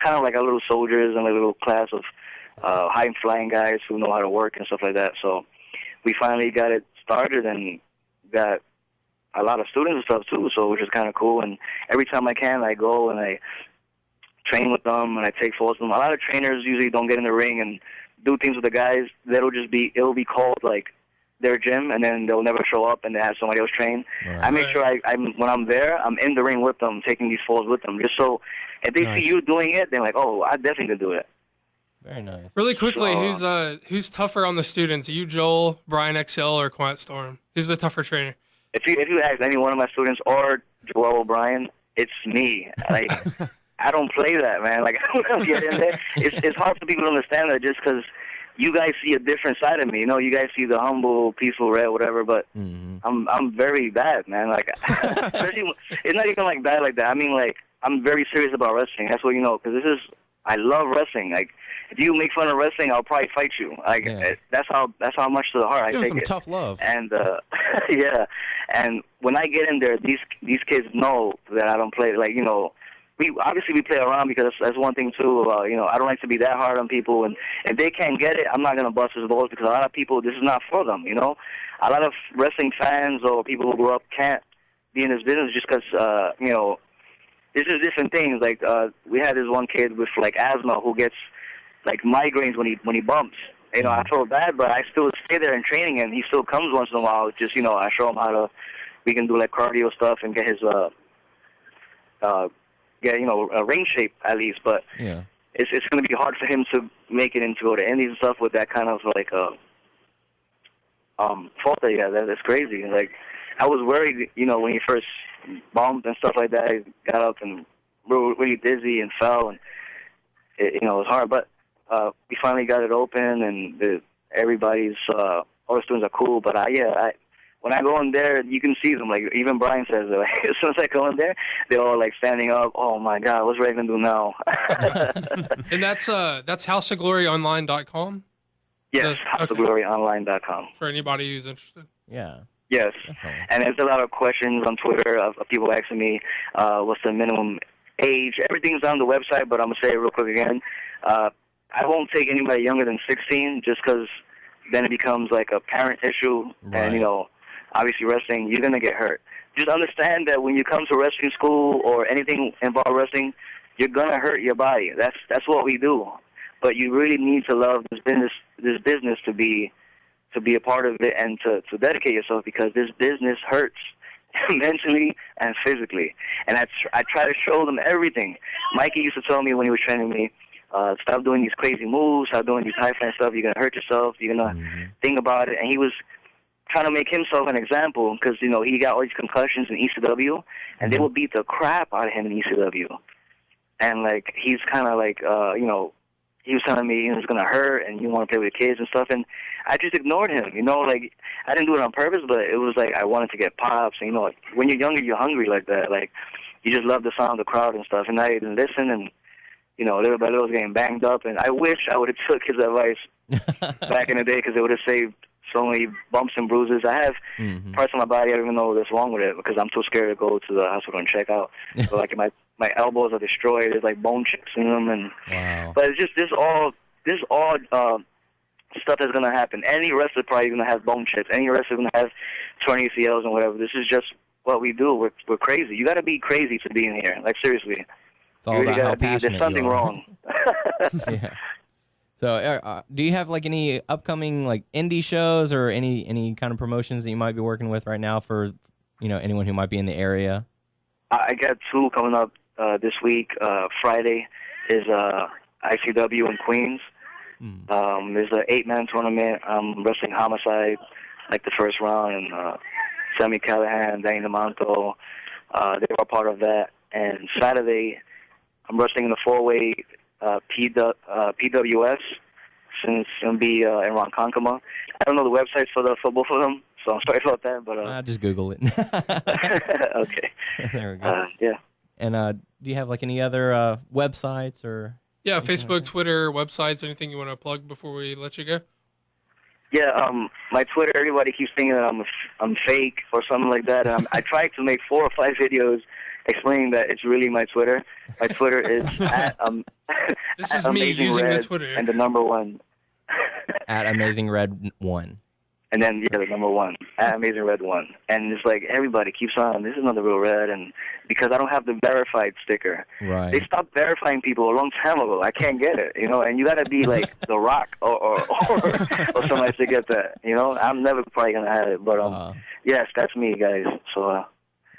Speaker 6: kind of like a little soldiers and a little class of high flying guys who know how to work and stuff like that. So we finally got it started and got a lot of students and stuff too, so which is kind of cool. And every time I can, I go and I train with them and I take photos with them. A lot of trainers usually don't get in the ring and do things with the guys. It'll be called like their gym, and then they'll never show up and they have somebody else train. Right. I make sure I'm when I'm there, I'm in the ring with them, taking these photos with them, just so if they see you doing it, they're like, oh, I definitely could do it.
Speaker 4: Very nice.
Speaker 3: Really quickly, who's tougher on the students? You, Joel, Brian XL, or Quiet Storm? Who's the tougher trainer?
Speaker 6: If you ask any one of my students or Joel O'Brien, it's me. Like I don't play that, man. Like I don't get in there. It's hard for people to understand that just because you guys see a different side of me. You guys see the humble, peaceful Red, whatever. But I'm very bad, man. Like especially, it's not even like bad like that. I mean, like I'm very serious about wrestling. That's what because I love wrestling. Like if you make fun of wrestling, I'll probably fight you. Like that's how much to the heart I take it.
Speaker 2: Give some tough love.
Speaker 6: And yeah, and when I get in there, these kids know that I don't play. Like we play around because that's one thing too about I don't like to be that hard on people, and if they can't get it, I'm not gonna bust his balls because a lot of people this is not for them. A lot of wrestling fans or people who grew up can't be in this business just because this is different things. Like we had this one kid with like asthma who gets like migraines when he bumps. I feel bad, but I still stay there in training, and he still comes once in a while. Just I show him we can do like cardio stuff and get his a ring shape at least. But it's going to be hard for him to make it into go to Indies and stuff with that kind of like fault that he has. That's crazy. Like I was worried, when he first bumped and stuff like that. He got up and really dizzy and fell, and it was hard, but. We finally got it open, and everybody's all the students are cool. But when I go in there, you can see them. Like even Brian says, as soon as I go in there, they're all like standing up. Oh my God, what's Ray gonna do now?
Speaker 3: And that's houseofgloryonline.com.
Speaker 6: Yes, houseofgloryonline.com.
Speaker 3: For anybody who's interested.
Speaker 4: Yeah.
Speaker 6: Yes, and there's a lot of questions on Twitter of people asking me, what's the minimum age. Everything's on the website, but I'm going to say it real quick again. I won't take anybody younger than 16 just because then it becomes like a parent issue.
Speaker 4: Right.
Speaker 6: And, obviously wrestling, you're going to get hurt. Just understand that when you come to wrestling school or anything involved wrestling, you're going to hurt your body. That's what we do. But you really need to love this business to be a part of it and to dedicate yourself, because this business hurts mentally and physically. And I try to show them everything. Mikey used to tell me when he was training me, stop doing these crazy moves, stop doing these high-flying stuff. You're going to hurt yourself. You're going to think about it. And he was trying to make himself an example because, he got all these concussions in ECW, and they would beat the crap out of him in ECW. And, he's kind of he was telling me he was going to hurt and you want to play with the kids and stuff. And I just ignored him, I didn't do it on purpose, but it was I wanted to get pops. And, when you're younger, you're hungry like that. You just love the sound of the crowd and stuff. And I didn't listen, and, little by little, I was getting banged up. And I wish I would have took his advice back in the day, because it would have saved so many bumps and bruises. I have parts of my body I don't even know what's wrong with it, because I'm too scared to go to the hospital and check out. So my elbows are destroyed. There's bone chips in them, and
Speaker 4: wow.
Speaker 6: But it's just this all stuff that's gonna happen. Any wrestler probably gonna have bone chips. Any wrestler gonna have torn ACLs and whatever. This is just what we do. We're crazy. You gotta be crazy to be in here. Seriously.
Speaker 4: It's all about how passionate
Speaker 6: there's something
Speaker 4: you are.
Speaker 6: wrong.
Speaker 4: Yeah. So, do you have any upcoming indie shows or any kind of promotions that you might be working with right now for anyone who might be in the area?
Speaker 6: I got 2 coming up this week. Friday is ICW in Queens. There's an 8-man tournament. I'm wrestling Homicide, the first round, and Sammy Callahan, Danny DeMonto. They were part of that. And Saturday, I'm wrestling in the 4-way PWS, since it's going to be in Ronkonkoma. I don't know the websites for both of them, so I'm sorry about that. But
Speaker 4: just Google it.
Speaker 6: Okay.
Speaker 4: There we go.
Speaker 6: Yeah.
Speaker 4: And do you have any other websites or?
Speaker 3: Yeah, Facebook, Twitter, websites, anything you want to plug before we let you go?
Speaker 6: Yeah, my Twitter, everybody keeps thinking that I'm fake or something like that. And I tried to make 4 or 5 videos explaining that it's really my Twitter. My Twitter is at
Speaker 3: this
Speaker 6: at
Speaker 3: is me
Speaker 6: Amazing
Speaker 3: using
Speaker 6: Red
Speaker 3: the Twitter.
Speaker 6: and the number 1.
Speaker 4: At Amazing Red 1.
Speaker 6: And then, the number 1, at Amazing Red 1. And it's everybody keeps on, this is not the real Red, and because I don't have the verified sticker.
Speaker 4: Right.
Speaker 6: They stopped verifying people a long time ago. I can't get it, and you got to be The Rock or somebody to get that, I'm never probably going to have it, but yes, that's me, guys, so...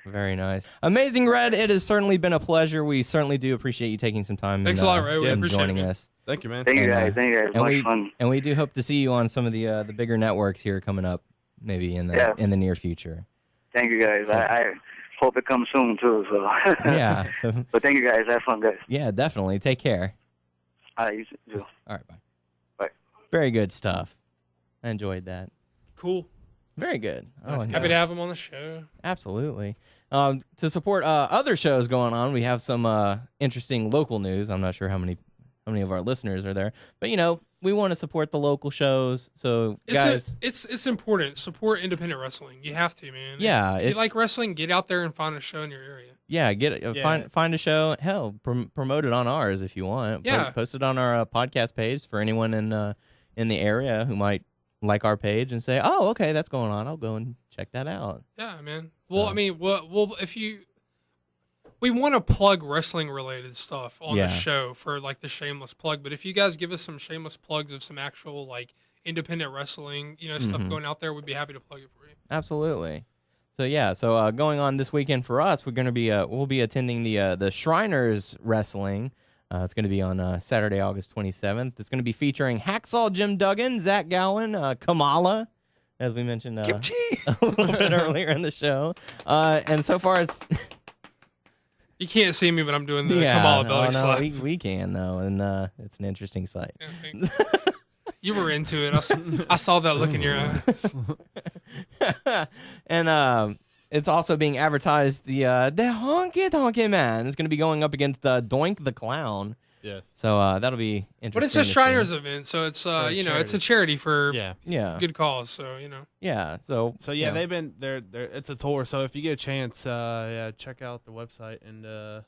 Speaker 4: Very nice. Amazing Red, it has certainly been a pleasure. We certainly do appreciate you taking some time
Speaker 3: Thanks a lot, Ray. We
Speaker 4: and
Speaker 3: appreciate
Speaker 4: joining
Speaker 3: it, man.
Speaker 4: us.
Speaker 2: Thank you, man.
Speaker 6: Thank you guys. Much fun.
Speaker 4: And we do hope to see you on some of the bigger networks here coming up, maybe in the near future.
Speaker 6: Thank you guys. I hope it comes soon too. So
Speaker 4: yeah.
Speaker 6: But thank you guys. Have fun, guys.
Speaker 4: Yeah, definitely. Take care.
Speaker 6: You too.
Speaker 4: All right, bye.
Speaker 6: Bye.
Speaker 4: Very good stuff. I enjoyed that.
Speaker 3: Cool.
Speaker 4: Very good.
Speaker 3: Happy to have him on the show.
Speaker 4: Absolutely. To support other shows going on, we have some interesting local news. I'm not sure how many of our listeners are there, but we want to support the local shows. So guys,
Speaker 3: it's important. Support independent wrestling. You have to, man.
Speaker 4: Yeah.
Speaker 3: If you like wrestling, get out there and find a show in your area.
Speaker 4: Yeah, find a show. Hell, promote it on ours if you want.
Speaker 3: Yeah.
Speaker 4: Post it on our podcast page for anyone in the area who might like our page and say, "Oh, okay, that's going on. I'll go and check that out."
Speaker 3: Yeah, man. Well, I mean, we want to plug wrestling related stuff on the show for the shameless plug. But if you guys give us some shameless plugs of some actual independent wrestling, stuff going out there, we'd be happy to plug it for you.
Speaker 4: Absolutely. So going on this weekend for us, we'll be attending the Shriners Wrestling. It's going to be on Saturday, August 27th. It's going to be featuring Hacksaw Jim Duggan, Zach Gowen, Kamala, as we mentioned a little bit earlier in the show. And so far it's...
Speaker 3: You can't see me, but I'm doing the Kamala belly slap.
Speaker 4: We can, though, and it's an interesting sight.
Speaker 3: Yeah, you were into it. I saw that look in your eyes.
Speaker 4: And it's also being advertised, the Honky Man is going to be going up against Doink the Clown.
Speaker 2: Yeah.
Speaker 4: So that'll be interesting.
Speaker 3: But it's a Shriners event, so it's it's a charity for good cause. So
Speaker 4: Yeah. So
Speaker 2: yeah, they've been they're it's a tour. So if you get a chance, check out the website and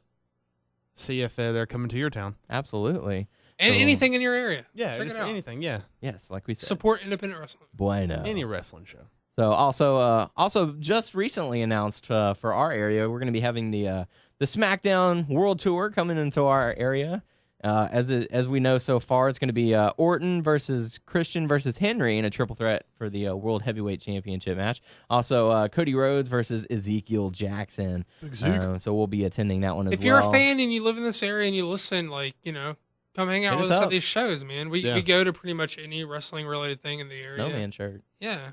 Speaker 2: see if they're coming to your town.
Speaker 4: Absolutely.
Speaker 3: And
Speaker 4: So-
Speaker 3: anything in your area.
Speaker 2: Yeah,
Speaker 3: Check it
Speaker 2: just
Speaker 3: out.
Speaker 2: anything. Yeah,
Speaker 4: Yes, like we said.
Speaker 3: Support independent wrestling.
Speaker 4: Bueno.
Speaker 2: any wrestling show.
Speaker 4: So also just recently announced for our area, we're going to be having the Smackdown World Tour coming into our area. As we know so far, it's going to be Orton versus Christian versus Henry in a triple threat for the World Heavyweight Championship match. Also, Cody Rhodes versus Ezekiel Jackson. So we'll be attending that one as well.
Speaker 3: If you're a fan and you live in this area and you listen, come hang out
Speaker 4: Hit
Speaker 3: with
Speaker 4: us
Speaker 3: us
Speaker 4: up.
Speaker 3: at these shows, man. We go to pretty much any wrestling related thing in the area.
Speaker 4: Snowman shirt.
Speaker 3: Yeah.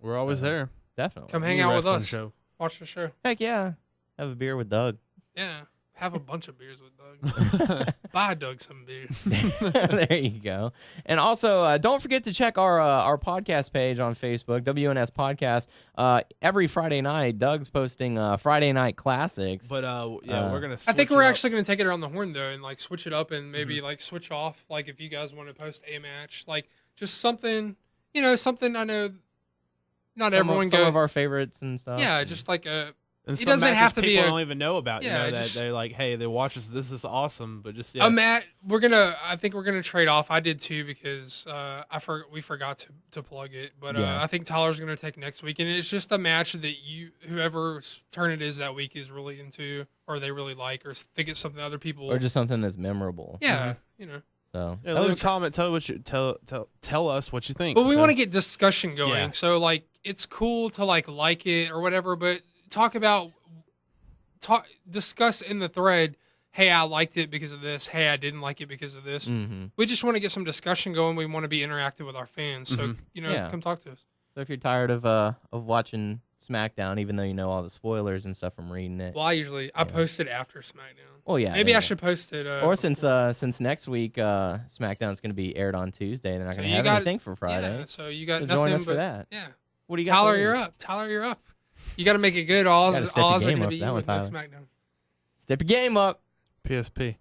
Speaker 2: We're always there.
Speaker 4: Definitely.
Speaker 3: Come hang
Speaker 2: Any
Speaker 3: out with
Speaker 2: wrestling
Speaker 3: us.
Speaker 2: Show.
Speaker 3: Watch the show.
Speaker 4: Heck yeah. Have a beer with Doug.
Speaker 3: Yeah. Have a bunch of beers with Doug. Buy Doug some beer.
Speaker 4: There you go. And also, don't forget to check our podcast page on Facebook, WNS Podcast. Every Friday night, Doug's posting Friday Night Classics.
Speaker 2: But we're gonna.
Speaker 3: I think
Speaker 2: switch
Speaker 3: we're
Speaker 2: it up.
Speaker 3: actually going to take it around the horn, though, and switch it up and maybe switch off. If you guys want to post a match, just something, something I know not everyone
Speaker 4: some
Speaker 3: goes.
Speaker 4: of our favorites and stuff.
Speaker 3: Yeah, just a.
Speaker 2: And
Speaker 3: It
Speaker 2: some
Speaker 3: doesn't
Speaker 2: matches
Speaker 3: have to be
Speaker 2: people
Speaker 3: a-
Speaker 2: don't even know about.
Speaker 3: Yeah,
Speaker 2: that
Speaker 3: just-
Speaker 2: they're like, hey, they watch us. This is awesome. But just
Speaker 3: A mat. I think we're gonna trade off. I did too because we forgot to plug it. But
Speaker 4: Yeah.
Speaker 3: I think Tyler's gonna take next week, and it's just a match that whoever's turn it is that week is really into, or they really like, or think it's something other people.
Speaker 4: Or just something that's memorable.
Speaker 3: yeah,
Speaker 4: So
Speaker 2: Yeah, leave a comment. Tell us what you think.
Speaker 3: But we
Speaker 2: So-
Speaker 3: want to get discussion going.
Speaker 2: Yeah.
Speaker 3: So it's cool to like it or whatever, but discuss in the thread. Hey, I liked it because of this. Hey, I didn't like it because of this.
Speaker 4: Mm-hmm.
Speaker 3: We just want to get some discussion going. We want to be interactive with our fans. So
Speaker 4: Yeah.
Speaker 3: come talk to us.
Speaker 4: So if you're tired of watching SmackDown, even though you know all the spoilers and stuff from reading it,
Speaker 3: Well, I post it after SmackDown.
Speaker 4: well, yeah,
Speaker 3: Maybe
Speaker 4: there
Speaker 3: I
Speaker 4: you go.
Speaker 3: should post it.
Speaker 4: Or since next week SmackDown's going to be aired on Tuesday, they're not
Speaker 3: So
Speaker 4: going to
Speaker 3: you
Speaker 4: have
Speaker 3: got-
Speaker 4: anything for Friday.
Speaker 3: Yeah, so you got
Speaker 4: So
Speaker 3: nothing
Speaker 4: join us
Speaker 3: but
Speaker 4: for that.
Speaker 3: yeah.
Speaker 4: What do you got?
Speaker 3: Tyler,
Speaker 4: for
Speaker 3: you're
Speaker 4: us?
Speaker 3: up. Tyler, you're up. You got to make it good. All
Speaker 4: Gotta step your
Speaker 3: are
Speaker 4: game
Speaker 3: going to
Speaker 4: up
Speaker 3: be
Speaker 4: that
Speaker 3: you
Speaker 4: one,
Speaker 3: with no
Speaker 4: Tyler.
Speaker 3: SmackDown.
Speaker 4: Step your game up.
Speaker 2: PSP.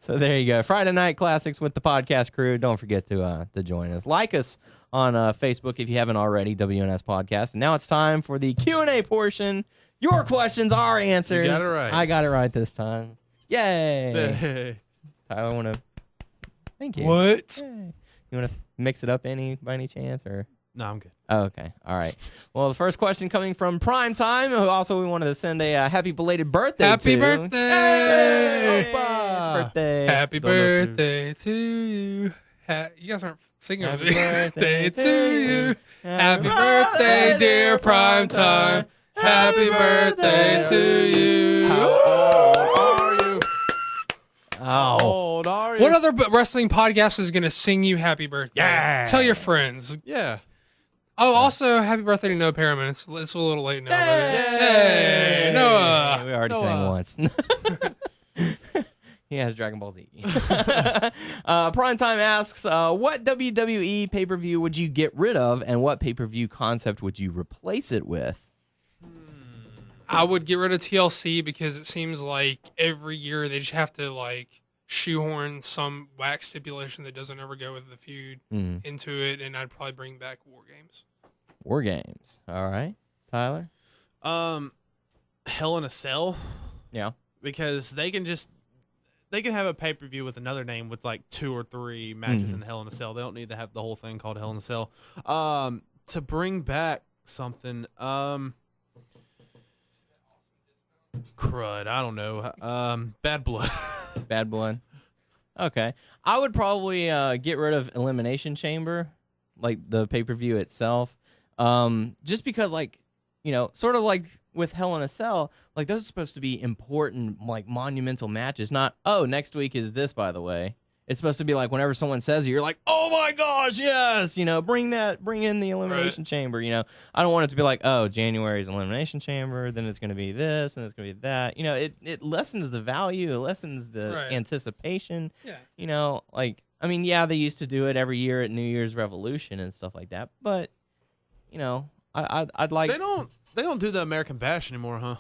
Speaker 4: So there you go. Friday Night Classics with the podcast crew. Don't forget to join us. Like us on Facebook if you haven't already, WNS Podcast. And now it's time for the Q&A portion. Your questions, our answers.
Speaker 2: You got it right.
Speaker 4: I got it right this time. Yay.
Speaker 2: Hey.
Speaker 4: Tyler, want to... Thank you.
Speaker 3: What?
Speaker 4: Yay. You want to mix it up by any chance? Or...
Speaker 2: No, I'm good.
Speaker 4: Oh, okay. All right. Well, the first question coming from Primetime, who also we wanted to send a happy belated birthday
Speaker 3: Happy
Speaker 4: to.
Speaker 3: birthday!
Speaker 4: Hey, Opa! It's birthday.
Speaker 3: Happy
Speaker 2: Don't know if
Speaker 3: birthday to you. You guys aren't singing
Speaker 4: Happy
Speaker 3: with me.
Speaker 4: birthday
Speaker 3: to you. Happy birthday, dear Primetime. Happy birthday to you.
Speaker 2: How
Speaker 4: Oh.
Speaker 2: old are you?
Speaker 3: What other wrestling podcast is going to sing you happy birthday?
Speaker 2: Yeah.
Speaker 3: Tell your friends.
Speaker 2: Yeah.
Speaker 3: Oh, also, happy birthday to Noah Perriman. It's a little late now.
Speaker 4: Yay!
Speaker 3: Hey, Noah.
Speaker 4: We already sang once. He has Dragon Ball Z. Primetime asks, what WWE pay-per-view would you get rid of, and what pay-per-view concept would you replace it with?
Speaker 3: I would get rid of TLC because it seems like every year they just have to shoehorn some whack stipulation that doesn't ever go with the feud into it, and I'd probably bring back War Games.
Speaker 4: War Games. All right. Tyler?
Speaker 2: Hell in a Cell,
Speaker 4: Yeah.
Speaker 2: because they can have a pay-per-view with another name with 2 or 3 matches in Hell in a Cell. They don't need to have the whole thing called Hell in a Cell. To bring back something, crud, I don't know. Bad Blood.
Speaker 4: Bad Blood. Okay. I would probably get rid of Elimination Chamber, the pay-per-view itself. Just because, sort of like with Hell in a Cell, those are supposed to be important, monumental matches, not, oh, next week is this, by the way. It's supposed to be whenever someone says it, you're like, oh my gosh, yes, bring in the Elimination Chamber, I don't want it to be oh, January's Elimination Chamber, then it's going to be this, and it's going to be that. It lessens the value, it lessens the anticipation.
Speaker 3: Yeah.
Speaker 4: They used to do it every year at New Year's Revolution and stuff like that, but, I'd like...
Speaker 2: They don't do the American Bash anymore, huh?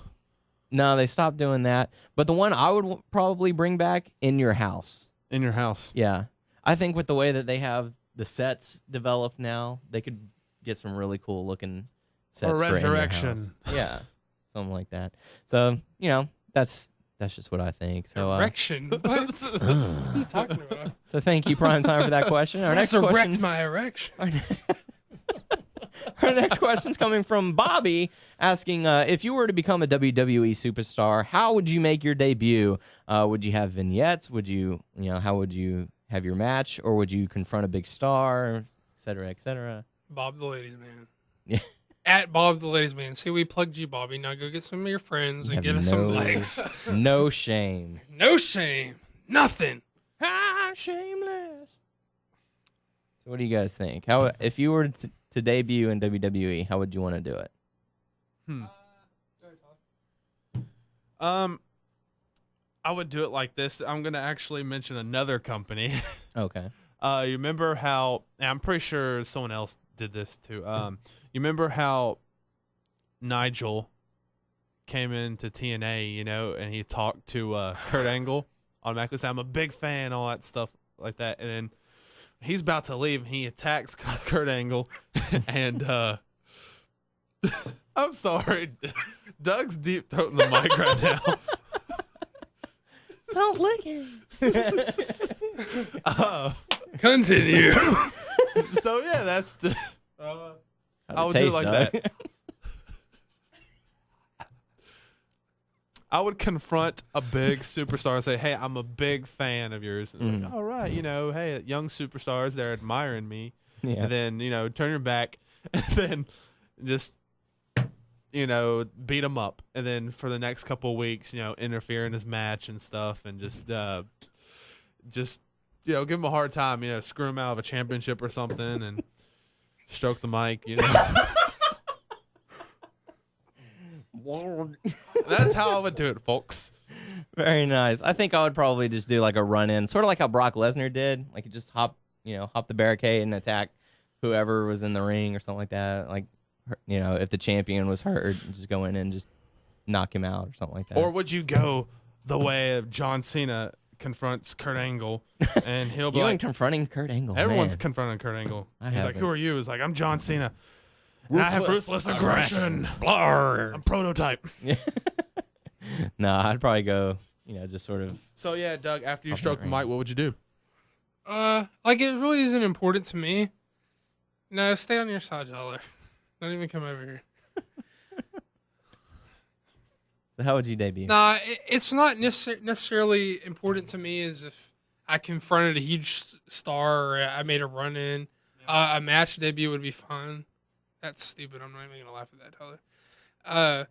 Speaker 4: No, they stopped doing that. But the one I would probably bring back, In Your House.
Speaker 2: In your house.
Speaker 4: Yeah. I think with the way that they have the sets developed now, they could get some really cool looking sets
Speaker 2: Or
Speaker 4: for In Your
Speaker 2: Resurrection.
Speaker 4: House. Yeah. Something like that. So, that's just what I think. So
Speaker 3: Erection. What? What are you talking about?
Speaker 4: So thank you, Prime Time, for that question. Our
Speaker 3: That's
Speaker 4: next
Speaker 3: erect
Speaker 4: question.
Speaker 3: my erection.
Speaker 4: Our next question is coming from Bobby, asking if you were to become a WWE superstar, how would you make your debut? Would you have vignettes? Would you how would you have your match, or would you confront a big star, et cetera, et cetera?
Speaker 3: Bob the Ladies Man.
Speaker 4: Yeah.
Speaker 3: At Bob the Ladies Man. See, we plugged you, Bobby. Now go get some of your friends and get us some likes.
Speaker 4: No shame.
Speaker 3: No shame. Nothing.
Speaker 4: Shameless. So what do you guys think? How if you were to debut in WWE, how would you want to do it?
Speaker 2: I would do it like this. I'm going to actually mention another company.
Speaker 4: Okay.
Speaker 2: You remember how, and I'm pretty sure someone else did this too. You remember how Nigel came into TNA, and he talked to Kurt Angle, automatically said, I'm a big fan, all that stuff like that. And then he's about to leave, and he attacks Kurt Angle. And I'm sorry. Doug's deep throating the mic right now.
Speaker 4: Don't lick him.
Speaker 3: Continue.
Speaker 2: So yeah, that's the. I would do
Speaker 4: taste,
Speaker 2: it like
Speaker 4: Doug?
Speaker 2: that. I would confront a big superstar and say, "Hey, I'm a big fan of yours." And like, all right, hey, young superstars, they're admiring me.
Speaker 4: Yeah.
Speaker 2: And then turn your back, and then just beat him up, and then for the next couple of weeks, interfere in his match and stuff, and just give him a hard time, screw him out of a championship or something, and stroke the mic, That's how I would do it, folks.
Speaker 4: Very nice. I think I would probably just do like a run-in, sort of like how Brock Lesnar did. Like you just hop the barricade and attack whoever was in the ring or something like that. Like, if the champion was hurt, just go in and just knock him out or something like that.
Speaker 2: Or would you go the way of John Cena confronts Kurt Angle, and he'll be
Speaker 4: you
Speaker 2: like,
Speaker 4: ain't confronting Kurt Angle.
Speaker 2: everyone's
Speaker 4: man.
Speaker 2: confronting Kurt Angle.
Speaker 4: I
Speaker 2: He's like,
Speaker 4: haven't.
Speaker 2: who are you? He's like, I'm John Cena. And I have ruthless aggression. I'm prototype.
Speaker 4: No, I'd probably go, just sort of.
Speaker 2: So yeah, Doug, after you stroke the mic, what would you do?
Speaker 3: Like it really isn't important to me. No, stay on your side, Tyler. Don't even come over here.
Speaker 4: So how would you debut?
Speaker 3: Nah, it's not necessarily important to me as if I confronted a huge star or I made a run in. A match debut would be fun. That's stupid. I'm not even gonna laugh at that, Tyler.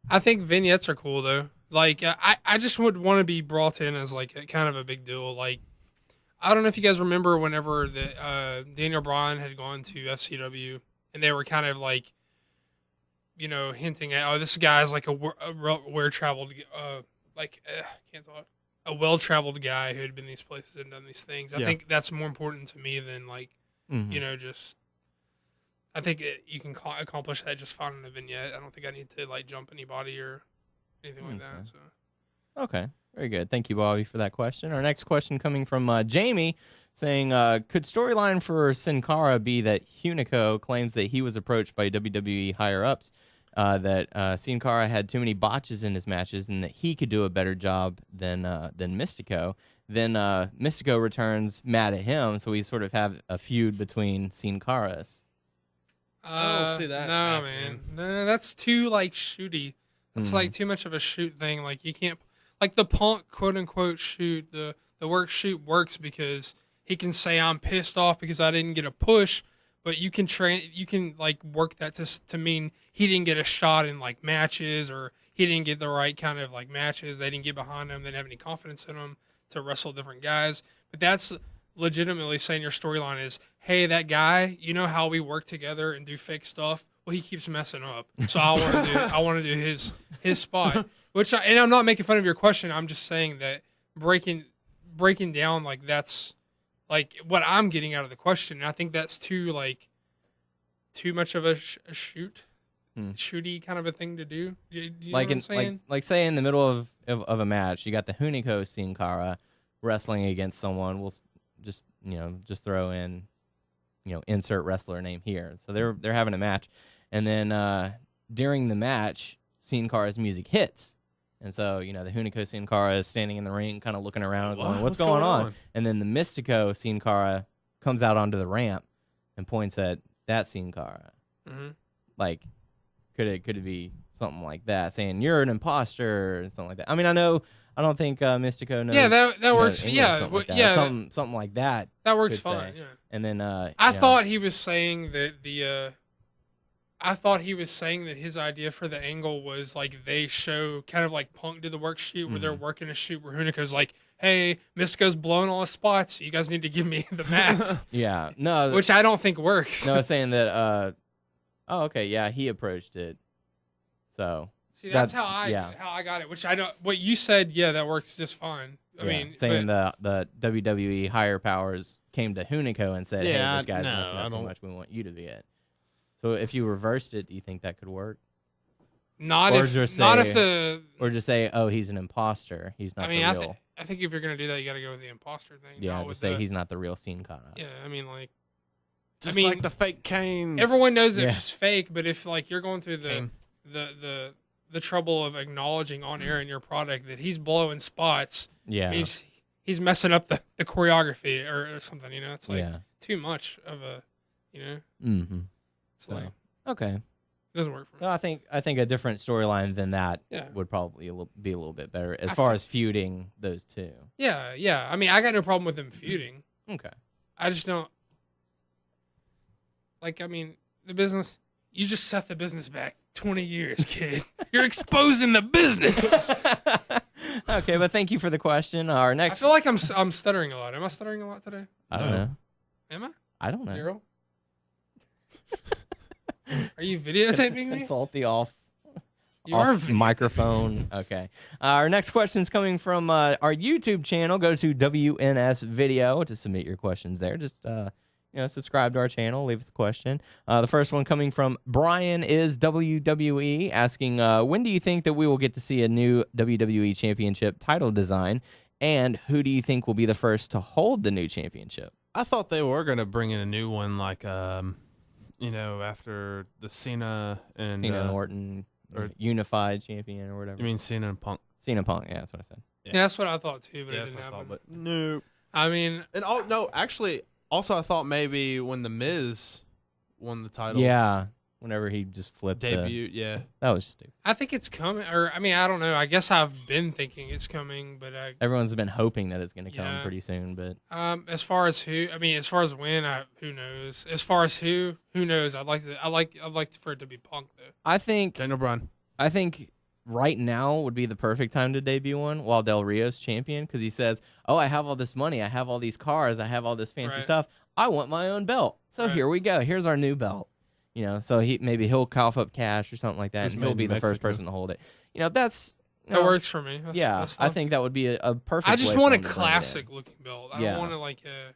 Speaker 3: I think vignettes are cool though. Like I just would want to be brought in as like kind of a big deal. Like I don't know if you guys remember whenever the Daniel Bryan had gone to FCW and they were kind of like, hinting at, this guy's like a well-traveled, can't talk, a well-traveled guy who had been these places and done these things. I think that's more important to me than like, just. I think you can accomplish that just fine in the vignette. I don't think I need to like jump anybody or anything like that. So.
Speaker 4: Okay, very good. Thank you, Bobby, for that question. Our next question coming from Jamie, saying, could storyline for Sin Cara be that Hunico claims that he was approached by WWE higher-ups, that Sin Cara had too many botches in his matches and that he could do a better job than Mystico? Then Mystico returns mad at him, so we sort of have a feud between Sin Caras.
Speaker 2: I don't see that
Speaker 3: No,
Speaker 2: happening.
Speaker 3: man. No, that's too like shooty. That's like too much of a shoot thing. Like you can't like the Punk quote unquote shoot. The work shoot works because he can say I'm pissed off because I didn't get a push, but you can like work that to mean he didn't get a shot in like matches or he didn't get the right kind of like matches. They didn't get behind him. They didn't have any confidence in him to wrestle different guys. But that's legitimately saying your storyline is, hey, that guy, how we work together and do fake stuff? Well, he keeps messing up. So I want to do his spot. And I'm not making fun of your question. I'm just saying that breaking down like that's like what I'm getting out of the question. And I think that's too much of a shoot. Shooty kind of a thing to do. Do you know what I'm saying?
Speaker 4: Like say in the middle of a match, you got the Hunico Sin Cara wrestling against someone. We'll just throw in, insert wrestler name here. So they're having a match, and then during the match, Sin Cara's music hits, And so, the Hunico Sin Cara is standing in the ring, kind of looking around, going, what's
Speaker 2: What's
Speaker 4: going
Speaker 2: going
Speaker 4: on?
Speaker 2: on?
Speaker 4: And then the Mystico Sin Cara comes out onto the ramp and points at that Sin Cara.
Speaker 3: Mm-hmm.
Speaker 4: Like, could it be something like that, saying you're an imposter or something like that? I mean, I don't think Mystico knows.
Speaker 3: Yeah, that works.
Speaker 4: English,
Speaker 3: Yeah,
Speaker 4: something like that.
Speaker 3: yeah,
Speaker 4: something like that.
Speaker 3: that works
Speaker 4: could
Speaker 3: fine.
Speaker 4: say.
Speaker 3: Yeah.
Speaker 4: And then
Speaker 3: I thought he was saying that I thought he was saying that his idea for the angle was like they show kind of like Punk did the worksheet where they're working a shoot where Hunico's like, hey, Mystico's blowing all his spots. You guys need to give me the mats.
Speaker 4: Yeah, no,
Speaker 3: Which I don't think works.
Speaker 4: no, I was saying that. Oh, okay, yeah, he approached it. So
Speaker 3: See, that's
Speaker 4: that-
Speaker 3: how I got it. Which I don't. What you said, yeah, that works just fine. I mean,
Speaker 4: saying
Speaker 3: but,
Speaker 4: the WWE higher powers came to Hunico and said,
Speaker 2: Yeah,
Speaker 4: hey, this guy's
Speaker 2: no,
Speaker 4: messing
Speaker 2: I
Speaker 4: up too
Speaker 2: don't-
Speaker 4: much. We want you to be it. So if you reversed it, do you think that could work?
Speaker 3: not
Speaker 4: or
Speaker 3: if
Speaker 4: just
Speaker 3: not
Speaker 4: say-
Speaker 3: if the.
Speaker 4: Or just say, oh, he's an imposter. He's not
Speaker 3: I mean,
Speaker 4: the
Speaker 3: I
Speaker 4: real.
Speaker 3: think if you're gonna do that, you got to go with the imposter thing.
Speaker 4: Yeah,
Speaker 3: not
Speaker 4: just
Speaker 3: with
Speaker 4: say
Speaker 3: the,
Speaker 4: he's not the real Sin Cara.
Speaker 3: Yeah, I mean, like
Speaker 2: Just
Speaker 3: mean,
Speaker 2: like the fake canes.
Speaker 3: everyone knows
Speaker 4: Yeah.
Speaker 3: it's fake, but if like you're going through the trouble of acknowledging on air in your product that he's blowing spots,
Speaker 4: Yeah.
Speaker 3: means he's messing up the choreography or something. It's like
Speaker 4: Yeah.
Speaker 3: too much of a,
Speaker 4: Mm-hmm.
Speaker 3: it's
Speaker 4: So,
Speaker 3: like it
Speaker 4: okay.
Speaker 3: doesn't work for me.
Speaker 4: So I think a different storyline than that
Speaker 3: Yeah.
Speaker 4: would probably be a little bit better as
Speaker 3: I
Speaker 4: far
Speaker 3: think-
Speaker 4: as feuding those two.
Speaker 3: Yeah. I mean, I got no problem with them feuding.
Speaker 4: Okay.
Speaker 3: I just don't like. I mean, the business. You just set the business back 20 years, kid. You're exposing the business.
Speaker 4: Okay, but thank you for the question. Our
Speaker 3: I
Speaker 4: next,
Speaker 3: feel like I'm stuttering a lot. Am I stuttering a lot today?
Speaker 4: I don't
Speaker 2: No.
Speaker 4: know.
Speaker 3: Am I?
Speaker 4: I don't know.
Speaker 3: Daryl? Are you videotaping me?
Speaker 4: Consult the off
Speaker 3: You are
Speaker 4: microphone. Okay. Our next question is coming from our YouTube channel. Go to WNS Video to submit your questions there. Just subscribe to our channel. Leave us a question. The first one coming from Brian is WWE asking, when do you think that we will get to see a new WWE Championship title design, and who do you think will be the first to hold the new championship?
Speaker 2: I thought they were gonna bring in a new one, like after the Cena and
Speaker 4: Cena and Orton,
Speaker 2: or-
Speaker 4: unified champion or whatever.
Speaker 2: You mean Cena and Punk?
Speaker 4: Cena Punk? Yeah, that's what I said.
Speaker 3: Yeah, that's what I thought too, but it
Speaker 2: that's
Speaker 3: didn't
Speaker 2: what I
Speaker 3: happen.
Speaker 2: thought, but no.
Speaker 3: I mean,
Speaker 2: And actually, also I thought maybe when the Miz won the title,
Speaker 4: Yeah, whenever he just flipped
Speaker 2: debut, yeah.
Speaker 4: that was stupid.
Speaker 3: I think it's coming. Or I mean, I don't know. I guess I've been thinking it's coming, but
Speaker 4: Everyone's been hoping that it's going to come
Speaker 3: Yeah.
Speaker 4: pretty soon, but
Speaker 3: as far as as far as when, who knows? As far as who knows? I'd like for it to be Punk though.
Speaker 4: I think
Speaker 2: Daniel Bryan.
Speaker 4: right now would be the perfect time to debut one while Del Rio's champion, because he says, "Oh, I have all this money, I have all these cars, I have all this fancy
Speaker 3: Right.
Speaker 4: stuff. I want my own belt. So
Speaker 3: Right.
Speaker 4: here we go. Here's our new belt." So he'll cough up cash or something like that,
Speaker 2: It's
Speaker 4: and he'll
Speaker 2: made
Speaker 4: be
Speaker 2: in
Speaker 4: the first
Speaker 2: Mexico.
Speaker 4: person to hold it. That's
Speaker 3: That works for me. That's
Speaker 4: I
Speaker 3: fine.
Speaker 4: think that would be a perfect.
Speaker 3: I just
Speaker 4: way
Speaker 3: want
Speaker 4: for
Speaker 3: a
Speaker 4: him to bring it in.
Speaker 3: classic looking belt. I
Speaker 4: Yeah.
Speaker 3: don't want to like a.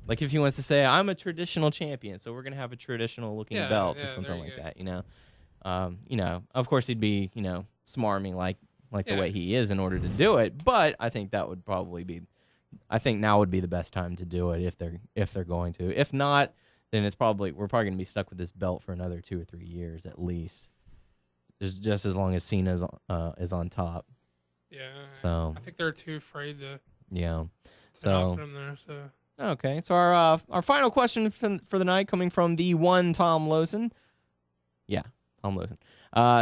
Speaker 4: Like if he wants to say, "I'm a traditional champion, so we're gonna have a traditional looking
Speaker 3: Yeah,
Speaker 4: belt" or
Speaker 3: yeah,
Speaker 4: something
Speaker 3: there
Speaker 4: like
Speaker 3: you
Speaker 4: that. Of course he'd be, smarmy like the
Speaker 3: Yeah.
Speaker 4: way he is in order to do it. But I think that would probably be, I think now would be the best time to do it if they're going to. If not, then we're probably gonna be stuck with this belt for another 2 or 3 years at least. Just as long as Cena is on top.
Speaker 3: Yeah.
Speaker 4: So
Speaker 3: I think they're too afraid to
Speaker 4: yeah.
Speaker 3: knock them there. So
Speaker 4: Okay, so our final question for the night coming from the one Tom Lawson. Yeah, Tom Lawson.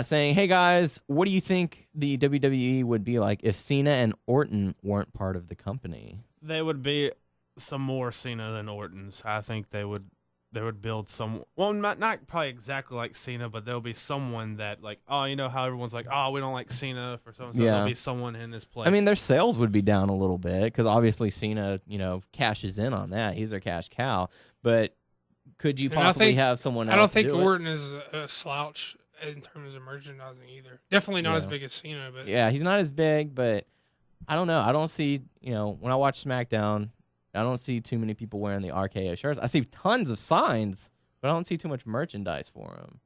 Speaker 4: Saying, hey guys, what do you think the WWE would be like if Cena and Orton weren't part of the company?
Speaker 2: They would be some more Cena than Orton's. I think they would build some. Well, not probably exactly like Cena, but there'll be someone that how everyone's like, oh, we don't like Cena for so and so.
Speaker 4: Yeah.
Speaker 2: There'll be someone in his place.
Speaker 4: I mean, their sales would be down a little bit because obviously Cena, cashes in on that. He's their cash cow. But could you
Speaker 3: And I
Speaker 4: possibly
Speaker 3: think-
Speaker 4: have someone else?
Speaker 3: I don't think
Speaker 4: do it?
Speaker 3: Orton is a slouch in terms of merchandising either. Definitely not as
Speaker 4: Yeah.
Speaker 3: big as Cena, but
Speaker 4: Yeah, he's not as big, but I don't know. I don't see, when I watch SmackDown, I don't see too many people wearing the RKO shirts. I see tons of signs, but I don't see too much merchandise for them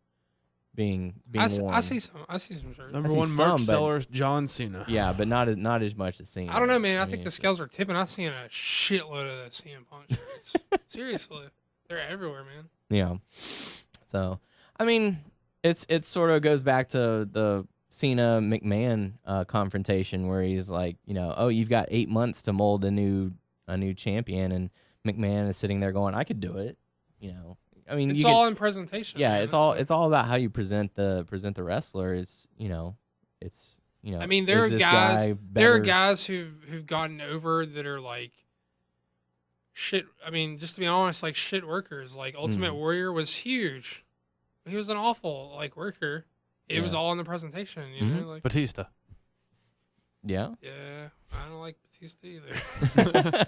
Speaker 4: being worn.
Speaker 3: I see some shirts.
Speaker 2: number
Speaker 4: I see
Speaker 2: one
Speaker 4: some,
Speaker 2: merch
Speaker 4: but-
Speaker 2: seller is John Cena.
Speaker 4: Yeah, but not as much as Cena.
Speaker 3: I don't know, man. I think
Speaker 4: mean,
Speaker 3: the scales are tipping. I've seen a shitload of the CM Punk shirts. Seriously, they're everywhere, man.
Speaker 4: Yeah. So, I mean, it sort of goes back to the Cena McMahon confrontation where he's like, oh, you've got 8 months to mold a new champion, and McMahon is sitting there going, I could do it. I mean,
Speaker 3: it's all in presentation.
Speaker 4: Yeah,
Speaker 3: man.
Speaker 4: it's all about how you present the wrestler. It's
Speaker 3: I mean, there are guys who've gotten over that are like shit. I mean, just to be honest, like shit workers. Like Ultimate Warrior was huge. He was an awful worker. It was all in the presentation, you know, like
Speaker 2: Batista.
Speaker 4: Yeah.
Speaker 3: Yeah, I don't like Batista either.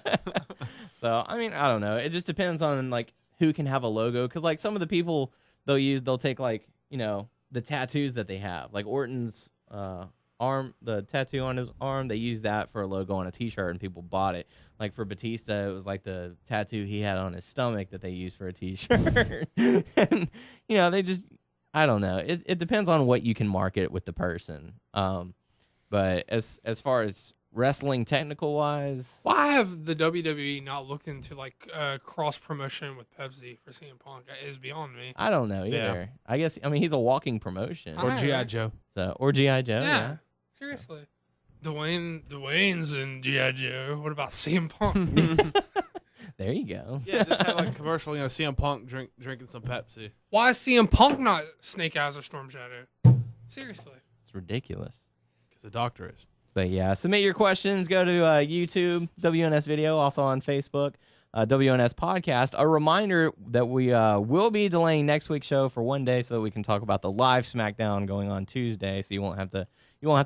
Speaker 4: So I mean, I don't know. It just depends on like who can have a logo, because like some of the people they'll take like the tattoos that they have, like Orton's arm, the tattoo on his arm. They use that for a logo on a T-shirt, and people bought it. Like for Batista, it was like the tattoo he had on his stomach that they used for a T-shirt. And they just. I don't know. It depends on what you can market with the person. But as far as wrestling technical wise,
Speaker 3: why have the WWE not looked into like cross promotion with Pepsi for CM Punk? Is beyond me.
Speaker 4: I don't know either.
Speaker 2: Yeah.
Speaker 4: I guess he's a walking promotion.
Speaker 2: Or G.I. Joe.
Speaker 4: Or G.I. Joe. Yeah.
Speaker 3: Seriously. Dwayne's in G.I. Joe. What about CM Punk?
Speaker 4: There you go.
Speaker 2: Yeah, just have like a commercial, CM Punk drinking some Pepsi.
Speaker 3: Why is CM Punk not Snake Eyes or Storm Shadow? Seriously.
Speaker 4: It's ridiculous.
Speaker 2: Because the doctor is.
Speaker 4: But yeah, submit your questions. Go to YouTube, WNS Video, also on Facebook, WNS Podcast. A reminder that we will be delaying next week's show for one day so that we can talk about the live Smackdown going on Tuesday. So you won't have to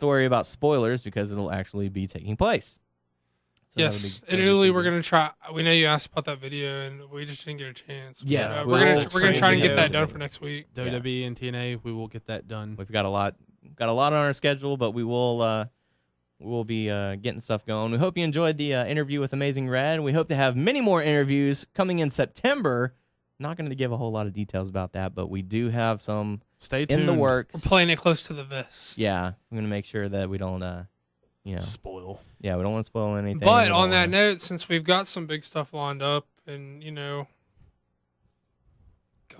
Speaker 4: worry about spoilers because it'll actually be taking place. So
Speaker 3: yes, in Italy we're gonna try. We know you asked about that video, and we just didn't get a chance. But,
Speaker 4: yes,
Speaker 3: we're gonna try and get that done for next week.
Speaker 2: WWE and TNA, we will get that done.
Speaker 4: We've got a lot on our schedule, but we will be getting stuff going. We hope you enjoyed the interview with Amazing Red. We hope to have many more interviews coming in September. Not going to give a whole lot of details about that, but we do have some
Speaker 2: Stay tuned.
Speaker 4: in the works.
Speaker 3: We're playing it close to the vest.
Speaker 4: Yeah, I'm going to make sure that we don't
Speaker 2: spoil.
Speaker 4: Yeah, we don't want to spoil anything.
Speaker 3: But on that note, since we've got some big stuff lined up, and go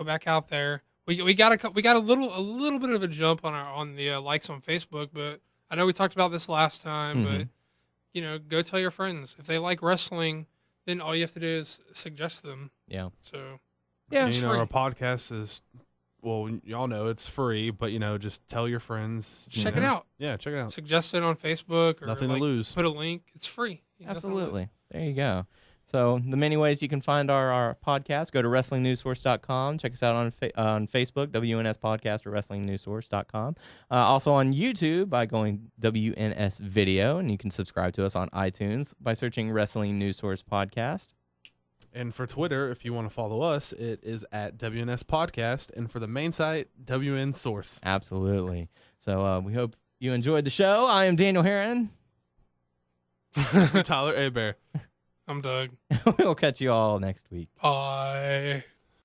Speaker 3: back out there. We got a little bit of a jump on the likes on Facebook, but I know we talked about this last time. But go tell your friends if they like wrestling. Then all you have to do is suggest them.
Speaker 4: Yeah.
Speaker 3: So
Speaker 2: yeah,
Speaker 3: it's free.
Speaker 2: Our podcast is. Well, y'all know it's free, but just tell your friends.
Speaker 3: Check it out.
Speaker 2: Yeah, check it out.
Speaker 3: Suggest it on Facebook or
Speaker 2: nothing to lose.
Speaker 3: Put a link. It's free.
Speaker 4: Absolutely. There you go. So the many ways you can find our podcast, go to WrestlingNewsSource.com. Check us out on Facebook, WNS Podcast or WrestlingNewsSource.com. Also on YouTube by going WNS Video, and you can subscribe to us on iTunes by searching Wrestling News Source Podcast.
Speaker 2: And for Twitter, if you want to follow us, it is at WNS Podcast. And for the main site, WN Source.
Speaker 4: Absolutely. So we hope you enjoyed the show. I am Daniel Heron.
Speaker 2: Tyler Abear.
Speaker 3: I'm Doug.
Speaker 4: We'll catch you all next week.
Speaker 3: Bye.